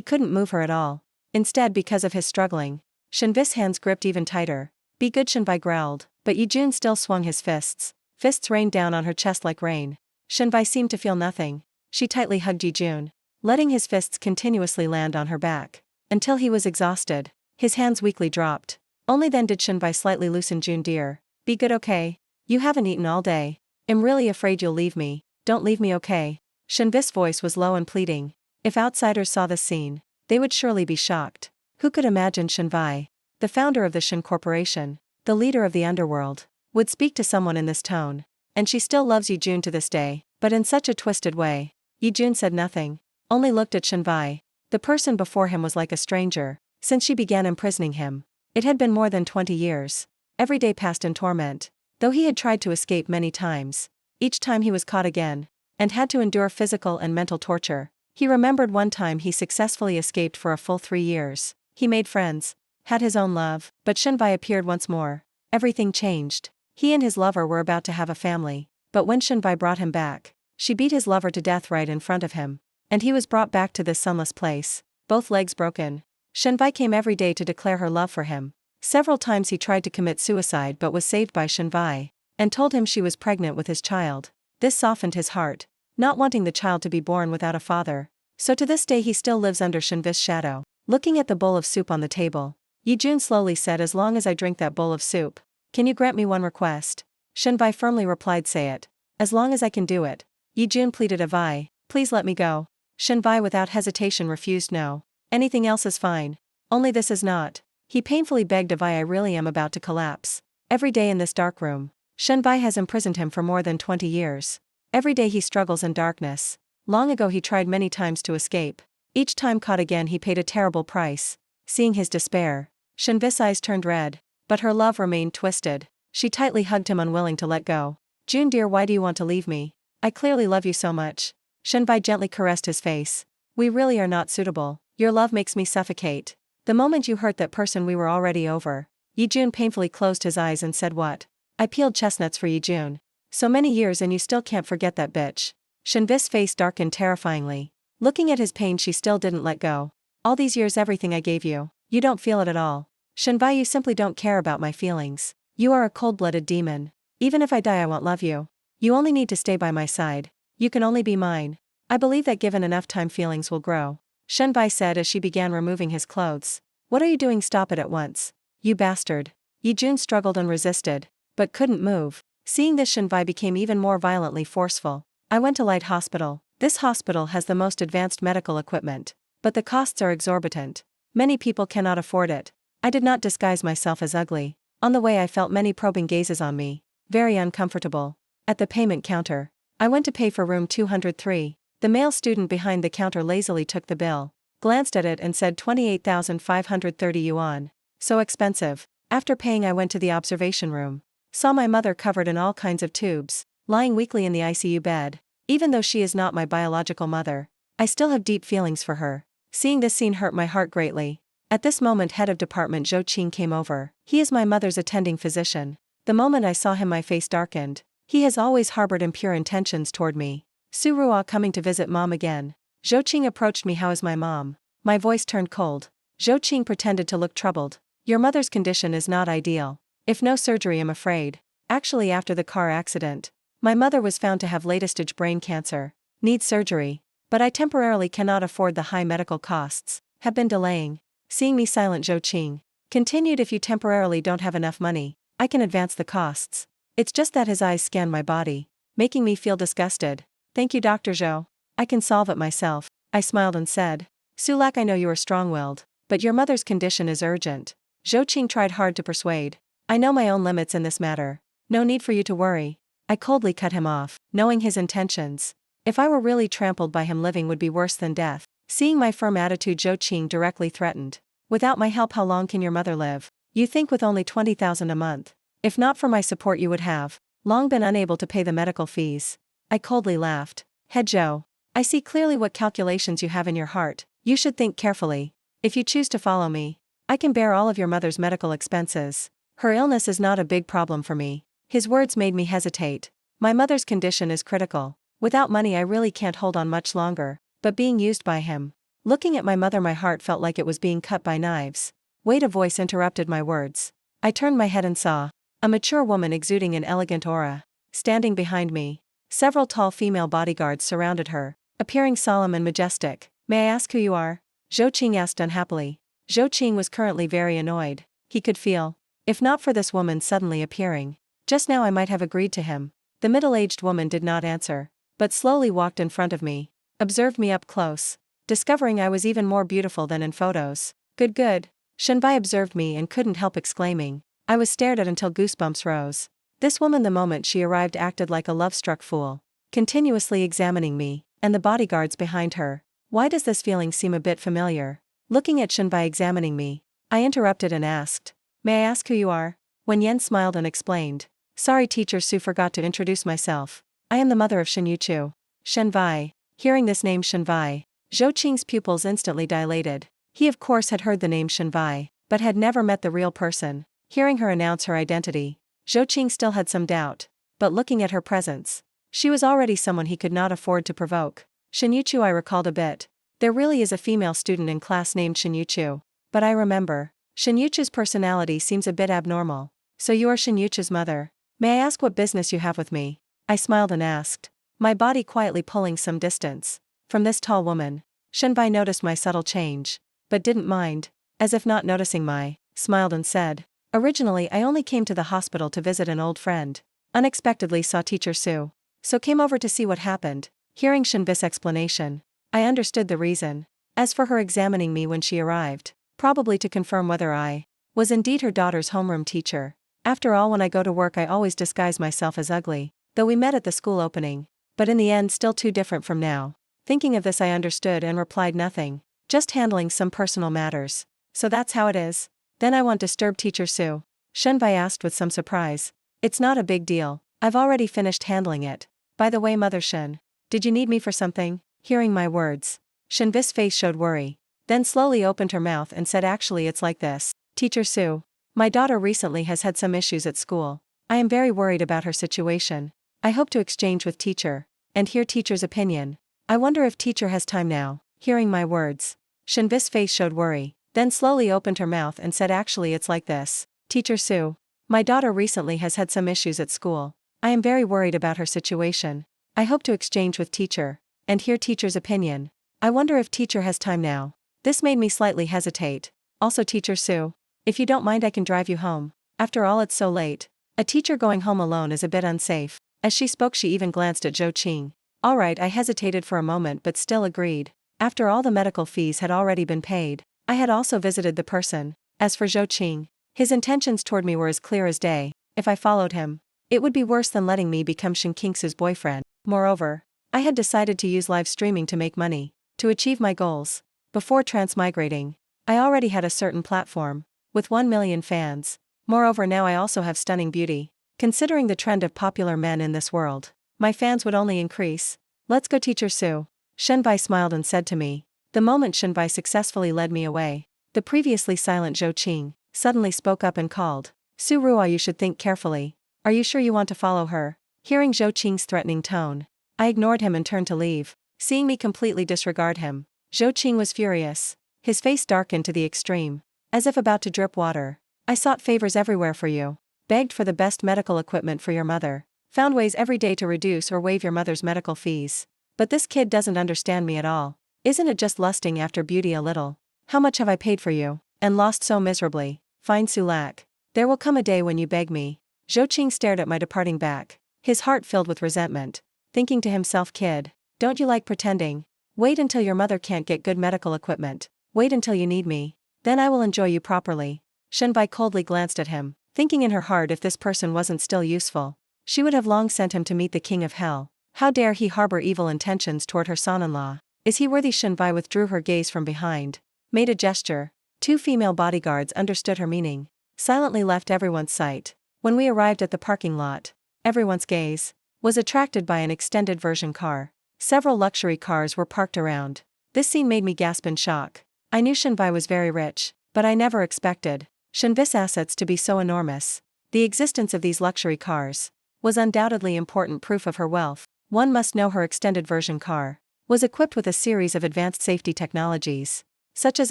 couldn't move her at all. Instead, because of his struggling, Shinvi's hands gripped even tighter. Be good, Shinbai growled, but Yi Jun still swung his fists. Fists rained down on her chest like rain. Shinbai seemed to feel nothing. She tightly hugged Yi Jun, letting his fists continuously land on her back, until he was exhausted. His hands weakly dropped. Only then did Shinbai slightly loosen Jun. Dear, be good, okay? You haven't eaten all day. I'm really afraid you'll leave me. Don't leave me, okay? Shinvi's voice was low and pleading. If outsiders saw this scene, they would surely be shocked. Who could imagine Shinbai, the founder of the Shin Corporation, the leader of the underworld, would speak to someone in this tone? And she still loves Yi Jun to this day, but in such a twisted way. Yi Jun said nothing, only looked at Shinbai. The person before him was like a stranger, since she began imprisoning him. It had been more than 20 years. Every day passed in torment, though he had tried to escape many times. Each time he was caught again, and had to endure physical and mental torture. He remembered one time he successfully escaped for a full 3 years. He made friends, had his own love, but Shinbai appeared once more. Everything changed. He and his lover were about to have a family, but when Shinbai brought him back, she beat his lover to death right in front of him. And he was brought back to this sunless place, both legs broken. Shinbai came every day to declare her love for him. Several times he tried to commit suicide but was saved by Shinbai, and told him she was pregnant with his child. This softened his heart, not wanting the child to be born without a father. So to this day he still lives under Shinvi's shadow. Looking at the bowl of soup on the table, Yi Jun slowly said, as long as I drink that bowl of soup, can you grant me one request? Shinbai firmly replied, say it. As long as I can do it. Yi Jun pleaded, Avai, please let me go. Shinbai without hesitation refused. No. Anything else is fine. Only this is not. He painfully begged, Avai, I really am about to collapse. Every day in this dark room, Shinbai has imprisoned him for more than 20 years. Every day he struggles in darkness. Long ago he tried many times to escape. Each time caught again he paid a terrible price. Seeing his despair, Shinvi's eyes turned red, but her love remained twisted. She tightly hugged him, unwilling to let go. Jun, dear, why do you want to leave me? I clearly love you so much. Shinbai gently caressed his face. We really are not suitable. Your love makes me suffocate. The moment you hurt that person we were already over. Yi Jun painfully closed his eyes and said, what? I peeled chestnuts for Yi Jun. So many years and you still can't forget that bitch. Shinvi's face darkened terrifyingly. Looking at his pain, she still didn't let go. All these years, everything I gave you, you don't feel it at all. Shinbai, you simply don't care about my feelings. You are a cold-blooded demon. Even if I die, I won't love you. You only need to stay by my side. You can only be mine. I believe that given enough time, feelings will grow. Shinbai said as she began removing his clothes. What are you doing? Stop it at once. You bastard. Yi Jun struggled and resisted, but couldn't move. Seeing this, Shinbai became even more violently forceful. I went to Light Hospital. This hospital has the most advanced medical equipment, but the costs are exorbitant. Many people cannot afford it. I did not disguise myself as ugly. On the way I felt many probing gazes on me. Very uncomfortable. At the payment counter, I went to pay for room 203. The male student behind the counter lazily took the bill, glanced at it and said 28,530 yuan. So expensive. After paying, I went to the observation room. Saw my mother covered in all kinds of tubes, lying weakly in the ICU bed. Even though she is not my biological mother, I still have deep feelings for her. Seeing this scene hurt my heart greatly. At this moment, head of department Zhou Qing came over. He is my mother's attending physician. The moment I saw him, my face darkened. He has always harbored impure intentions toward me. Su Ruo coming to visit mom again. Zhou Qing approached me. How is my mom? My voice turned cold. Zhou Qing pretended to look troubled. Your mother's condition is not ideal. If no surgery, I'm afraid. Actually, after the car accident, my mother was found to have late-stage brain cancer. Needs surgery. But I temporarily cannot afford the high medical costs. Have been delaying. Seeing me silent, Zhou Qing continued, if you temporarily don't have enough money, I can advance the costs. It's just that his eyes scanned my body, making me feel disgusted. Thank you, Dr. Zhou. I can solve it myself. I smiled and said. Sulak, I know you are strong-willed, but your mother's condition is urgent. Zhou Qing tried hard to persuade. I know my own limits in this matter. No need for you to worry. I coldly cut him off, knowing his intentions. If I were really trampled by him, living would be worse than death. Seeing my firm attitude, Zhou Qing directly threatened. Without my help, how long can your mother live? You think with only 20,000 a month, if not for my support, you would have long been unable to pay the medical fees. I coldly laughed. Head Zhou, I see clearly what calculations you have in your heart. You should think carefully. If you choose to follow me, I can bear all of your mother's medical expenses. Her illness is not a big problem for me. His words made me hesitate. My mother's condition is critical. Without money I really can't hold on much longer, but being used by him. Looking at my mother my heart felt like it was being cut by knives. Wait, a voice interrupted my words. I turned my head and saw a mature woman exuding an elegant aura, standing behind me. Several tall female bodyguards surrounded her, appearing solemn and majestic. May I ask who you are? Zhou Qing asked unhappily. Zhou Qing was currently very annoyed. He could feel, if not for this woman suddenly appearing, just now I might have agreed to him. The middle-aged woman did not answer, but slowly walked in front of me, observed me up close, discovering I was even more beautiful than in photos. Good. Shenbai observed me and couldn't help exclaiming. I was stared at until goosebumps rose. This woman the moment she arrived acted like a love-struck fool, continuously examining me, and the bodyguards behind her. Why does this feeling seem a bit familiar? Looking at Shenbai examining me, I interrupted and asked, may I ask who you are? Wen Yan smiled and explained. Sorry, Teacher Su forgot to introduce myself. I am the mother of Shenyu. Shenbai. Hearing this name Shenbai, Zhou Qing's pupils instantly dilated. He of course had heard the name Shenbai, but had never met the real person. Hearing her announce her identity, Zhou Qing still had some doubt, but looking at her presence, she was already someone he could not afford to provoke. Shenyu, I recalled a bit. There really is a female student in class named Shenyu. But I remember, Shenyu's personality seems a bit abnormal. So you are Shenyu's mother. May I ask what business you have with me? I smiled and asked, my body quietly pulling some distance from this tall woman. Shenbai noticed my subtle change, but didn't mind, as if not noticing my smiled and said, originally I only came to the hospital to visit an old friend. Unexpectedly saw Teacher Su, so came over to see what happened. Hearing Shenbai's explanation, I understood the reason. As for her examining me when she arrived, probably to confirm whether I was indeed her daughter's homeroom teacher. After all, when I go to work I always disguise myself as ugly, though we met at the school opening, but in the end still too different from now. Thinking of this I understood and replied nothing, just handling some personal matters. So that's how it is? Then I won't disturb Teacher Su? Shenbai asked with some surprise. It's not a big deal, I've already finished handling it. By the way, Mother Shen, did you need me for something? Hearing my words, Shenbai's face showed worry, then slowly opened her mouth and said, actually it's like this. Teacher Su, my daughter recently has had some issues at school. I am very worried about her situation. I hope to exchange with teacher, and hear teacher's opinion. I wonder if teacher has time now. Hearing my words, Shenbai's face showed worry, then slowly opened her mouth and said, actually it's like this. Teacher Su, my daughter recently has had some issues at school. I am very worried about her situation. I hope to exchange with teacher, and hear teacher's opinion. I wonder if teacher has time now. This made me slightly hesitate. Also, Teacher Su, if you don't mind I can drive you home. After all it's so late. A teacher going home alone is a bit unsafe. As she spoke she even glanced at Zhou Qing. Alright, I hesitated for a moment but still agreed. After all the medical fees had already been paid, I had also visited the person. As for Zhou Qing, his intentions toward me were as clear as day. If I followed him, it would be worse than letting me become Shen Qingsu's boyfriend. Moreover, I had decided to use live streaming to make money, to achieve my goals. Before transmigrating, I already had a certain platform, with 1 million fans. Moreover, now I also have stunning beauty. Considering the trend of popular men in this world, my fans would only increase. Let's go, Teacher Su. Shenbai smiled and said to me. The moment Shenbai successfully led me away, the previously silent Zhou Qing suddenly spoke up and called, Su Ruo, you should think carefully. Are you sure you want to follow her? Hearing Zhou Qing's threatening tone, I ignored him and turned to leave. Seeing me completely disregard him, Zhou Qing was furious. His face darkened to the extreme, as if about to drip water. I sought favors everywhere for you, begged for the best medical equipment for your mother, found ways every day to reduce or waive your mother's medical fees. But this kid doesn't understand me at all. Isn't it just lusting after beauty a little? How much have I paid for you, and lost so miserably? Fine, Sulak. There will come a day when you beg me. Zhou Qing stared at my departing back, his heart filled with resentment, thinking to himself, kid, don't you like pretending? Wait until your mother can't get good medical equipment. Wait until you need me. Then I will enjoy you properly. Shenbai coldly glanced at him, thinking in her heart if this person wasn't still useful, she would have long sent him to meet the king of hell. How dare he harbor evil intentions toward her son-in-law? Is he worthy? Shenbai withdrew her gaze from behind, made a gesture. 2 female bodyguards understood her meaning, silently left everyone's sight. When we arrived at the parking lot, everyone's gaze was attracted by an extended version car. Several luxury cars were parked around. This scene made me gasp in shock. I knew Shenbai was very rich, but I never expected Shenbai's assets to be so enormous. The existence of these luxury cars was undoubtedly important proof of her wealth. One must know her extended version car was equipped with a series of advanced safety technologies, such as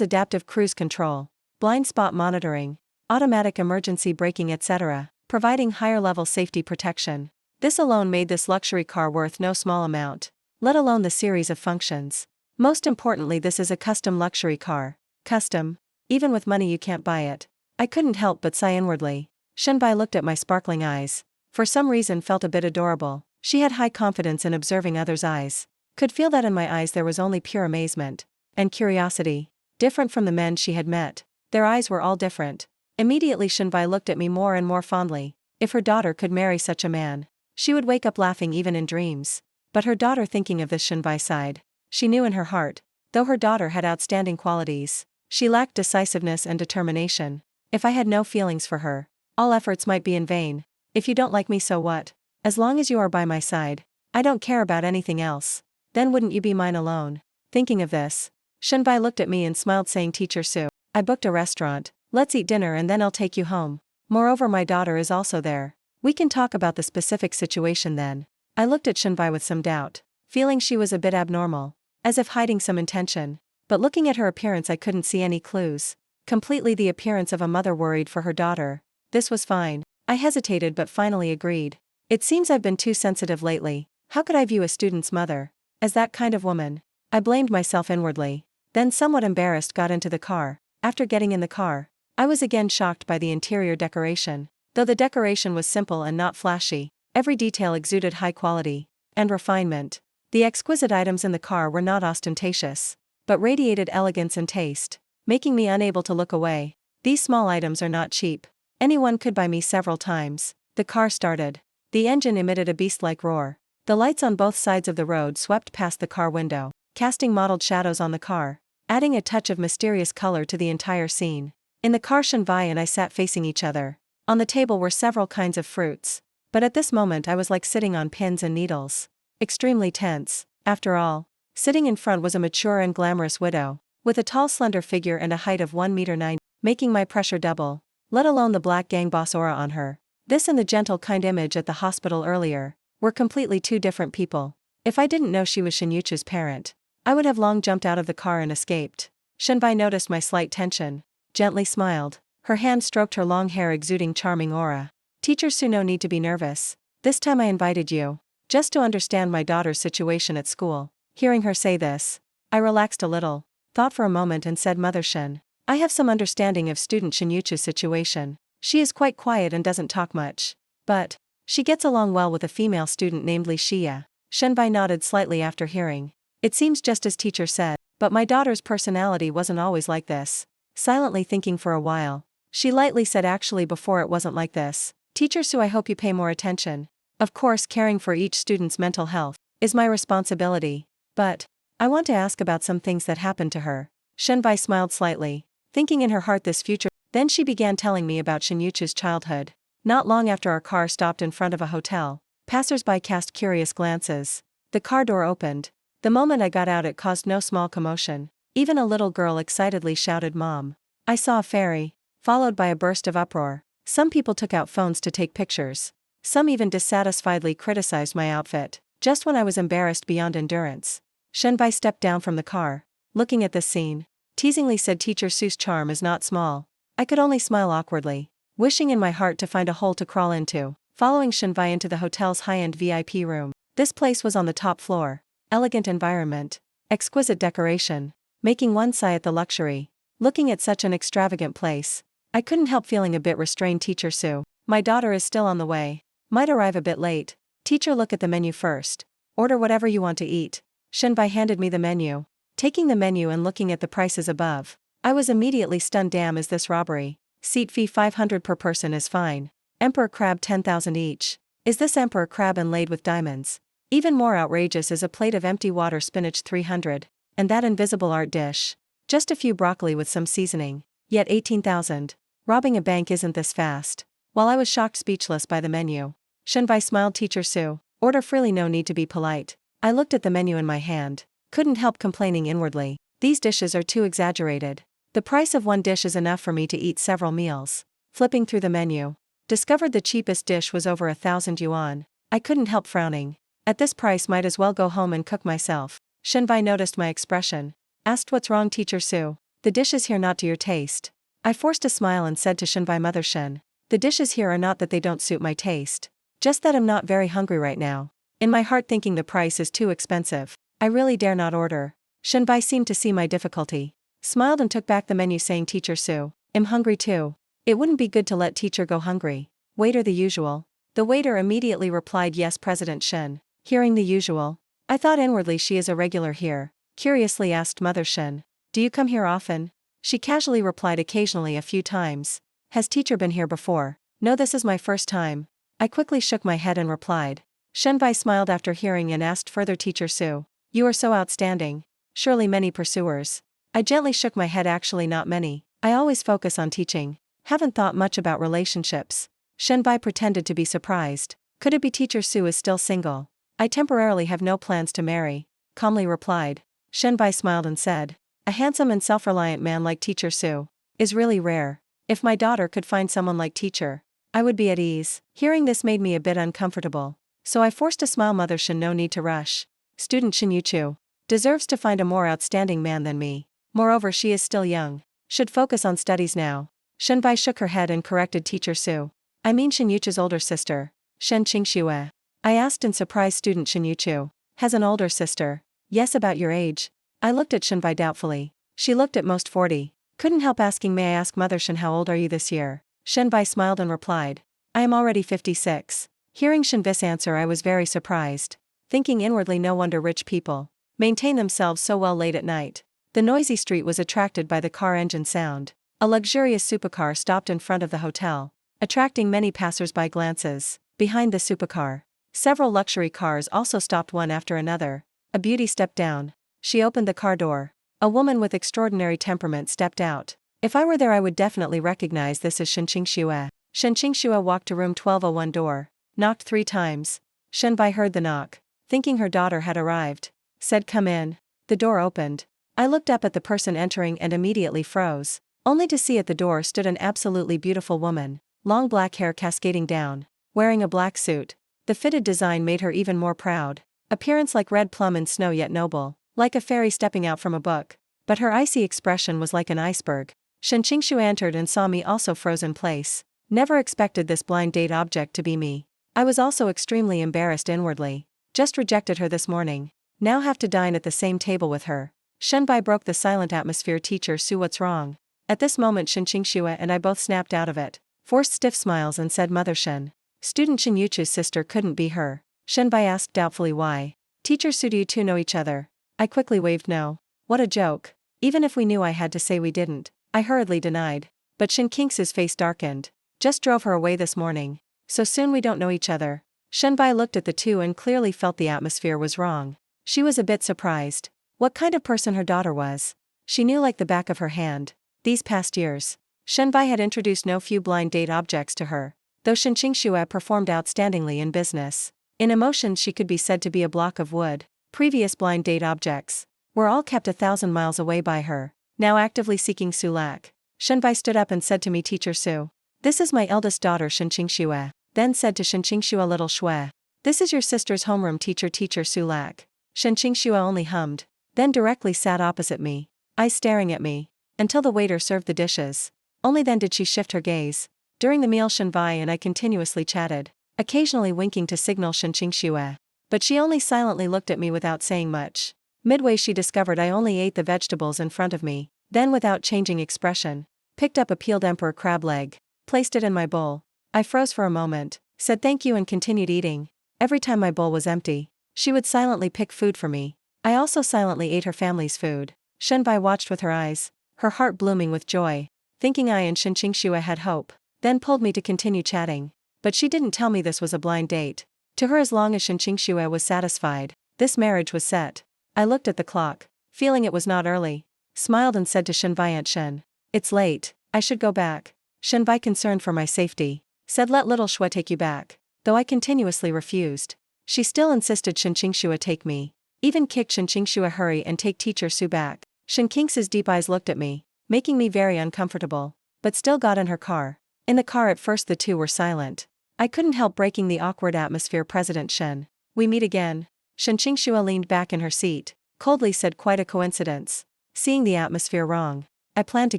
adaptive cruise control, blind spot monitoring, automatic emergency braking, etc., providing higher-level safety protection. This alone made this luxury car worth no small amount, let alone the series of functions. Most importantly, this is a custom luxury car. Custom? Even with money you can't buy it. I couldn't help but sigh inwardly. Shenbai looked at my sparkling eyes. For some reason felt a bit adorable. She had high confidence in observing others' eyes. Could feel that in my eyes there was only pure amazement and curiosity. Different from the men she had met. Their eyes were all different. Immediately Shenbai looked at me more and more fondly. If her daughter could marry such a man, she would wake up laughing even in dreams. But her daughter, thinking of this, Shenbai sighed. She knew in her heart, though her daughter had outstanding qualities, she lacked decisiveness and determination. If I had no feelings for her, all efforts might be in vain. If you don't like me, so what? As long as you are by my side, I don't care about anything else. Then wouldn't you be mine alone? Thinking of this, Shenbai looked at me and smiled, saying, Teacher Su, I booked a restaurant, let's eat dinner and then I'll take you home. Moreover, my daughter is also there. We can talk about the specific situation then. I looked at Shenbai with some doubt, feeling she was a bit abnormal, as if hiding some intention. But looking at her appearance I couldn't see any clues. Completely the appearance of a mother worried for her daughter. This was fine. I hesitated but finally agreed. It seems I've been too sensitive lately. How could I view a student's mother as that kind of woman? I blamed myself inwardly. Then, somewhat embarrassed, got into the car. After getting in the car, I was again shocked by the interior decoration. Though the decoration was simple and not flashy, every detail exuded high quality and refinement. The exquisite items in the car were not ostentatious, but radiated elegance and taste, making me unable to look away. These small items are not cheap. Anyone could buy me several times. The car started. The engine emitted a beast-like roar. The lights on both sides of the road swept past the car window, casting mottled shadows on the car, adding a touch of mysterious color to the entire scene. In the car, Shenbai and I sat facing each other. On the table were several kinds of fruits. But at this moment I was like sitting on pins and needles. Extremely tense. After all, sitting in front was a mature and glamorous widow, with a tall slender figure and a height of 1.9 meters, making my pressure double, let alone the black gang boss aura on her. This and the gentle kind image at the hospital earlier were completely two different people. If I didn't know she was Shinyuchu's parent, I would have long jumped out of the car and escaped. Shenbai noticed my slight tension, gently smiled. Her hand stroked her long hair exuding charming aura. Teacher Su, no need to be nervous. This time I invited you just to understand my daughter's situation at school. Hearing her say this, I relaxed a little, thought for a moment and said, Mother Shen, I have some understanding of student Shinyuchu's situation. She is quite quiet and doesn't talk much. But she gets along well with a female student named Li Xia. Shenbai nodded slightly after hearing. It seems just as teacher said, but my daughter's personality wasn't always like this. Silently thinking for a while, she lightly said, actually before it wasn't like this. Teacher Su, I hope you pay more attention. Of course, caring for each student's mental health is my responsibility. But I want to ask about some things that happened to her. Shenbai smiled slightly, thinking in her heart this future. Then she began telling me about Shinyuchu's childhood. Not long after our car stopped in front of a hotel, passers-by cast curious glances. The car door opened. The moment I got out it caused no small commotion. Even a little girl excitedly shouted, Mom. I saw a fairy, followed by a burst of uproar. Some people took out phones to take pictures. Some even dissatisfiedly criticized my outfit. Just when I was embarrassed beyond endurance, Shenbai stepped down from the car. Looking at this scene, teasingly said, Teacher Su's charm is not small. I could only smile awkwardly, wishing in my heart to find a hole to crawl into. Following Shenbai into the hotel's high-end VIP room. This place was on the top floor. Elegant environment, exquisite decoration, making one sigh at the luxury. Looking at such an extravagant place, I couldn't help feeling a bit restrained. Teacher Su, my daughter is still on the way. Might arrive a bit late. Teacher, look at the menu first. Order whatever you want to eat. Shenbai handed me the menu. Taking the menu and looking at the prices above, I was immediately stunned. Damn, is this robbery? Seat fee 500 per person is fine. Emperor crab 10,000 each. Is this emperor crab inlaid with diamonds? Even more outrageous is a plate of empty water spinach 300. And that invisible art dish. Just a few broccoli with some seasoning. Yet 18,000. Robbing a bank, isn't this fast? While I was shocked speechless by the menu, Shenbai smiled. Teacher Su, order freely, no need to be polite. I looked at the menu in my hand. Couldn't help complaining inwardly. These dishes are too exaggerated. The price of one dish is enough for me to eat several meals. Flipping through the menu, Discovered the cheapest dish was over 1,000 yuan. I couldn't help frowning. At this price might as well go home and cook myself. Shenbai noticed my expression. Asked what's wrong Teacher Su. The dishes here not to your taste. I forced a smile and said to Shenbai Mother Shen. The dishes here are not that they don't suit my taste. Just that I'm not very hungry right now. In my heart thinking the price is too expensive. I really dare not order. Shenbai seemed to see my difficulty. Smiled and took back the menu saying Teacher Su, I'm hungry too. It wouldn't be good to let teacher go hungry. Waiter the usual. The waiter immediately replied yes President Shen. Hearing the usual. I thought inwardly she is a regular here. Curiously asked Mother Shen. Do you come here often? She casually replied occasionally a few times. Has teacher been here before? No this is my first time. I quickly shook my head and replied. Shenbai smiled after hearing and asked further Teacher Su. You are so outstanding. Surely many pursuers. I gently shook my head actually not many. I always focus on teaching. Haven't thought much about relationships. Shenbai pretended to be surprised. Could it be Teacher Su is still single? I temporarily have no plans to marry. Calmly replied. Shenbai smiled and said. A handsome and self-reliant man like Teacher Su is really rare. If my daughter could find someone like teacher, I would be at ease. Hearing this made me a bit uncomfortable. So I forced a smile. Mother Shen no need to rush. Student Shen Yuchu deserves to find a more outstanding man than me. Moreover she is still young. Should focus on studies now. Shenbai shook her head and corrected Teacher Su. I mean Shen Yuchu's older sister. Shen Qingxue. I asked in surprise. Student Shen Yuchu has an older sister. Yes about your age. I looked at Shenbai doubtfully. She looked at most 40. Couldn't help asking may I ask Mother Shen how old are you this year? Shenbai smiled and replied. I am already 56. Hearing Shenbai's answer I was very surprised. Thinking inwardly no wonder rich people maintain themselves so well late at night. The noisy street was attracted by the car engine sound. A luxurious supercar stopped in front of the hotel, attracting many passers-by glances. Behind the supercar, several luxury cars also stopped one after another. A beauty stepped down. She opened the car door. A woman with extraordinary temperament stepped out. If I were there I would definitely recognize this as Shen Qingxue. Shen Qingxue walked to room 1201 door. Knocked 3 times. Shenbai heard the knock. Thinking her daughter had arrived. Said come in. The door opened. I looked up at the person entering and immediately froze. Only to see at the door stood an absolutely beautiful woman. Long black hair cascading down. Wearing a black suit. The fitted design made her even more proud. Appearance like red plum in snow yet noble. Like a fairy stepping out from a book. But her icy expression was like an iceberg. Shen Qingxue entered and saw me also froze in place. Never expected this blind date object to be me. I was also extremely embarrassed inwardly. Just rejected her this morning. Now have to dine at the same table with her. Shenbai broke the silent atmosphere. Teacher Su what's wrong? At this moment Shen Qingxue and I both snapped out of it. Forced stiff smiles and said Mother Shen. Student Shen Yuchu's sister couldn't be her. Shenbai asked doubtfully why. Teacher Su do you two know each other? I quickly waved no. What a joke. Even if we knew I had to say we didn't. I hurriedly denied. But Shen Qingxue's face darkened. Just drove her away this morning. So soon we don't know each other. Shenbai looked at the two and clearly felt the atmosphere was wrong. She was a bit surprised. What kind of person her daughter was. She knew like the back of her hand. These past years, Shenbai had introduced no few blind date objects to her. Though Shen Qingxue performed outstandingly in business. In emotions she could be said to be a block of wood. Previous blind date objects were all kept 1,000 miles away by her. Now actively seeking Sulak. Shenbai stood up and said to me Teacher Su. This is my eldest daughter Shen Qingxue. Then said to Shen Qingxue little Shui. This is your sister's homeroom Teacher Sulak. Shen Qingxue only hummed. Then directly sat opposite me. Eyes staring at me. Until the waiter served the dishes. Only then did she shift her gaze. During the meal Shenbai and I continuously chatted. Occasionally winking to signal Shen Qingxue. But she only silently looked at me without saying much. Midway she discovered I only ate the vegetables in front of me. Then without changing expression, picked up a peeled emperor crab leg. Placed it in my bowl. I froze for a moment, said thank you and continued eating. Every time my bowl was empty, she would silently pick food for me. I also silently ate her family's food. Shenbai watched with her eyes, her heart blooming with joy. Thinking I and Shen Qingxue had hope. Then pulled me to continue chatting. But she didn't tell me this was a blind date. To her as long as Shen Qingxue was satisfied, this marriage was set. I looked at the clock, feeling it was not early. Smiled and said to Shenbai Aunt Shen. It's late, I should go back. Shenbai concerned for my safety, said let little Shui take you back. Though I continuously refused. She still insisted Shen Qingxue take me. Even kicked Shen Qingxue hurry and take Teacher Su back. Shen Qingxue's deep eyes looked at me, making me very uncomfortable. But still got in her car. In the car at first the two were silent. I couldn't help breaking the awkward atmosphere. President Shen. We meet again. Shen Qingxue leaned back in her seat, coldly said, quite a coincidence. Seeing the atmosphere wrong, I planned to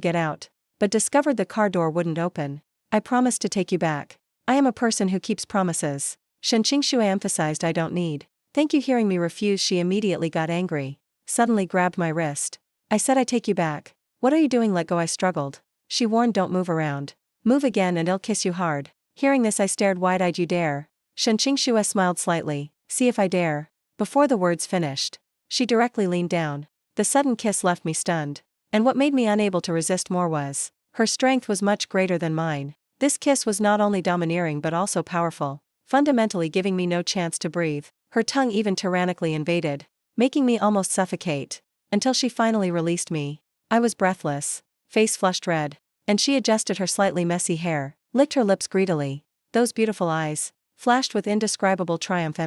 get out, but discovered the car door wouldn't open. I promised to take you back. I am a person who keeps promises. Shen Qingxue emphasized. I don't need. Thank you. Hearing me refuse, she immediately got angry, suddenly grabbed my wrist. I said, I take you back. What are you doing? Let go. I struggled. She warned, don't move around. Move again and I'll kiss you hard. Hearing this, I stared wide-eyed. You dare? Shen Qingxue smiled slightly. See if I dare. Before the words finished, she directly leaned down. The sudden kiss left me stunned. And what made me unable to resist more was, her strength was much greater than mine. This kiss was not only domineering but also powerful, fundamentally giving me no chance to breathe. Her tongue even tyrannically invaded, making me almost suffocate, until she finally released me. I was breathless, face flushed red, and she adjusted her slightly messy hair, licked her lips greedily. Those beautiful eyes flashed with indescribable triumph.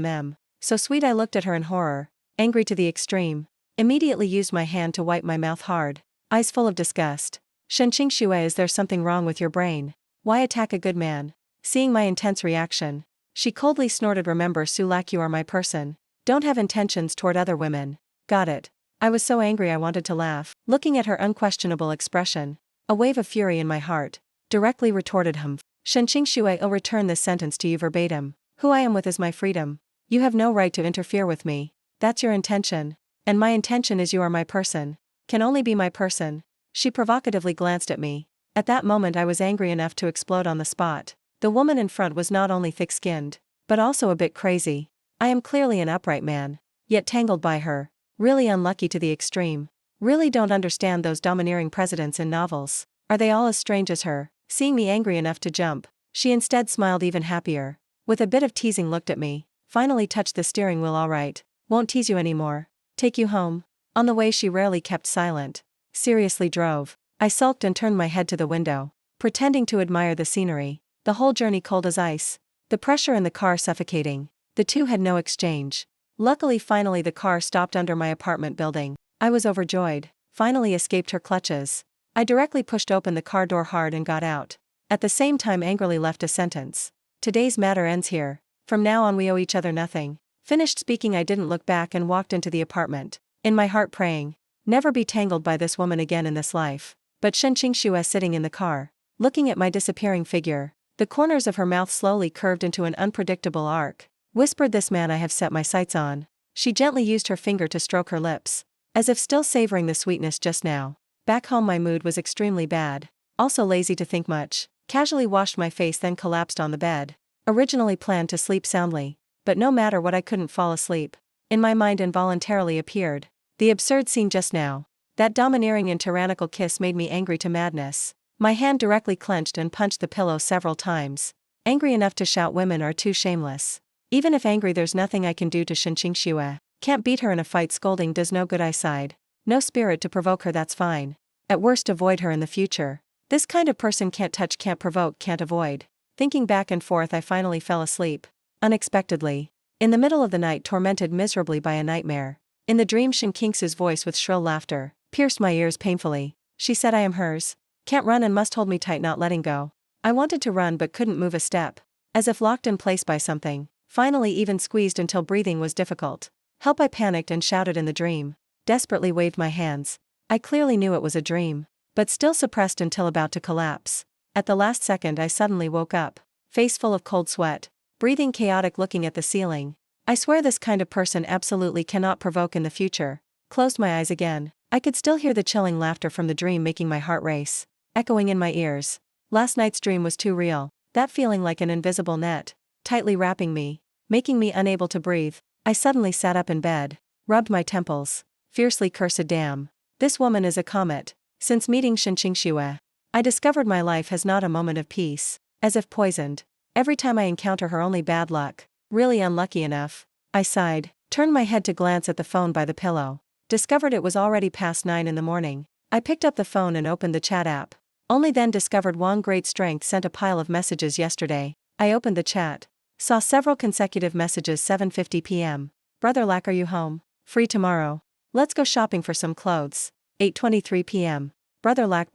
So sweet. I looked at her in horror, angry to the extreme, immediately used my hand to wipe my mouth hard, eyes full of disgust. Shen Qingxue, is there something wrong with your brain? Why attack a good man? Seeing my intense reaction, she coldly snorted, remember Sulak, you are my person. Don't have intentions toward other women. Got it. I was so angry I wanted to laugh. Looking at her unquestionable expression, a wave of fury in my heart, directly retorted, Shen Qingxue, I'll return this sentence to you verbatim. Who I am with is my freedom. You have no right to interfere with me. That's your intention. And my intention is you are my person. Can only be my person. She provocatively glanced at me. At that moment I was angry enough to explode on the spot. The woman in front was not only thick-skinned, but also a bit crazy. I am clearly an upright man, yet tangled by her. Really unlucky to the extreme. Really don't understand those domineering presidents in novels. Are they all as strange as her? Seeing me angry enough to jump, she instead smiled even happier. With a bit of teasing looked at me. Finally touched the steering wheel. All right. Won't tease you anymore. Take you home. On the way she rarely kept silent. Seriously drove. I sulked and turned my head to the window, pretending to admire the scenery. The whole journey cold as ice. The pressure in the car suffocating. The two had no exchange. Luckily finally the car stopped under my apartment building. I was overjoyed. Finally escaped her clutches. I directly pushed open the car door hard and got out. At the same time angrily left a sentence. Today's matter ends here. From now on we owe each other nothing. Finished speaking I didn't look back and walked into the apartment, in my heart praying, never be tangled by this woman again in this life. But Shen Qingxue sitting in the car, looking at my disappearing figure, the corners of her mouth slowly curved into an unpredictable arc, whispered, this man I have set my sights on. She gently used her finger to stroke her lips, as if still savoring the sweetness just now. Back home my mood was extremely bad, also lazy to think much, casually washed my face then collapsed on the bed. Originally planned to sleep soundly, but no matter what I couldn't fall asleep. In my mind involuntarily appeared the absurd scene just now. That domineering and tyrannical kiss made me angry to madness. My hand directly clenched and punched the pillow several times. Angry enough to shout, women are too shameless. Even if angry there's nothing I can do to Shen Qingxue. Can't beat her in a fight, scolding does no good, I sighed. No spirit to provoke her, that's fine. At worst avoid her in the future. This kind of person can't touch, can't provoke, can't avoid. Thinking back and forth I finally fell asleep. Unexpectedly. In the middle of the night, tormented miserably by a nightmare. In the dream Shen Qingxue's voice with shrill laughter pierced my ears painfully. She said, I am hers. Can't run and must hold me tight, not letting go. I wanted to run but couldn't move a step. As if locked in place by something. Finally even squeezed until breathing was difficult. Help, I panicked and shouted in the dream. Desperately waved my hands. I clearly knew it was a dream, but still suppressed until about to collapse. At the last second I suddenly woke up. Face full of cold sweat. Breathing chaotic, looking at the ceiling. I swear this kind of person absolutely cannot provoke in the future. Closed my eyes again. I could still hear the chilling laughter from the dream making my heart race. Echoing in my ears. Last night's dream was too real. That feeling like an invisible net, tightly wrapping me, making me unable to breathe. I suddenly sat up in bed, rubbed my temples, fiercely cursed, damn. This woman is a comet. Since meeting Shen Qingxue, I discovered my life has not a moment of peace, as if poisoned. Every time I encounter her only bad luck. Really unlucky enough. I sighed, turned my head to glance at the phone by the pillow. Discovered it was already past 9 in the morning. I picked up the phone and opened the chat app. Only then discovered Wang Great Strength sent a pile of messages yesterday. I opened the chat. Saw several consecutive messages. 7:50 p.m. Brother Lack, are you home? Free tomorrow. Let's go shopping for some clothes. 8:23 p.m. Brother Lack,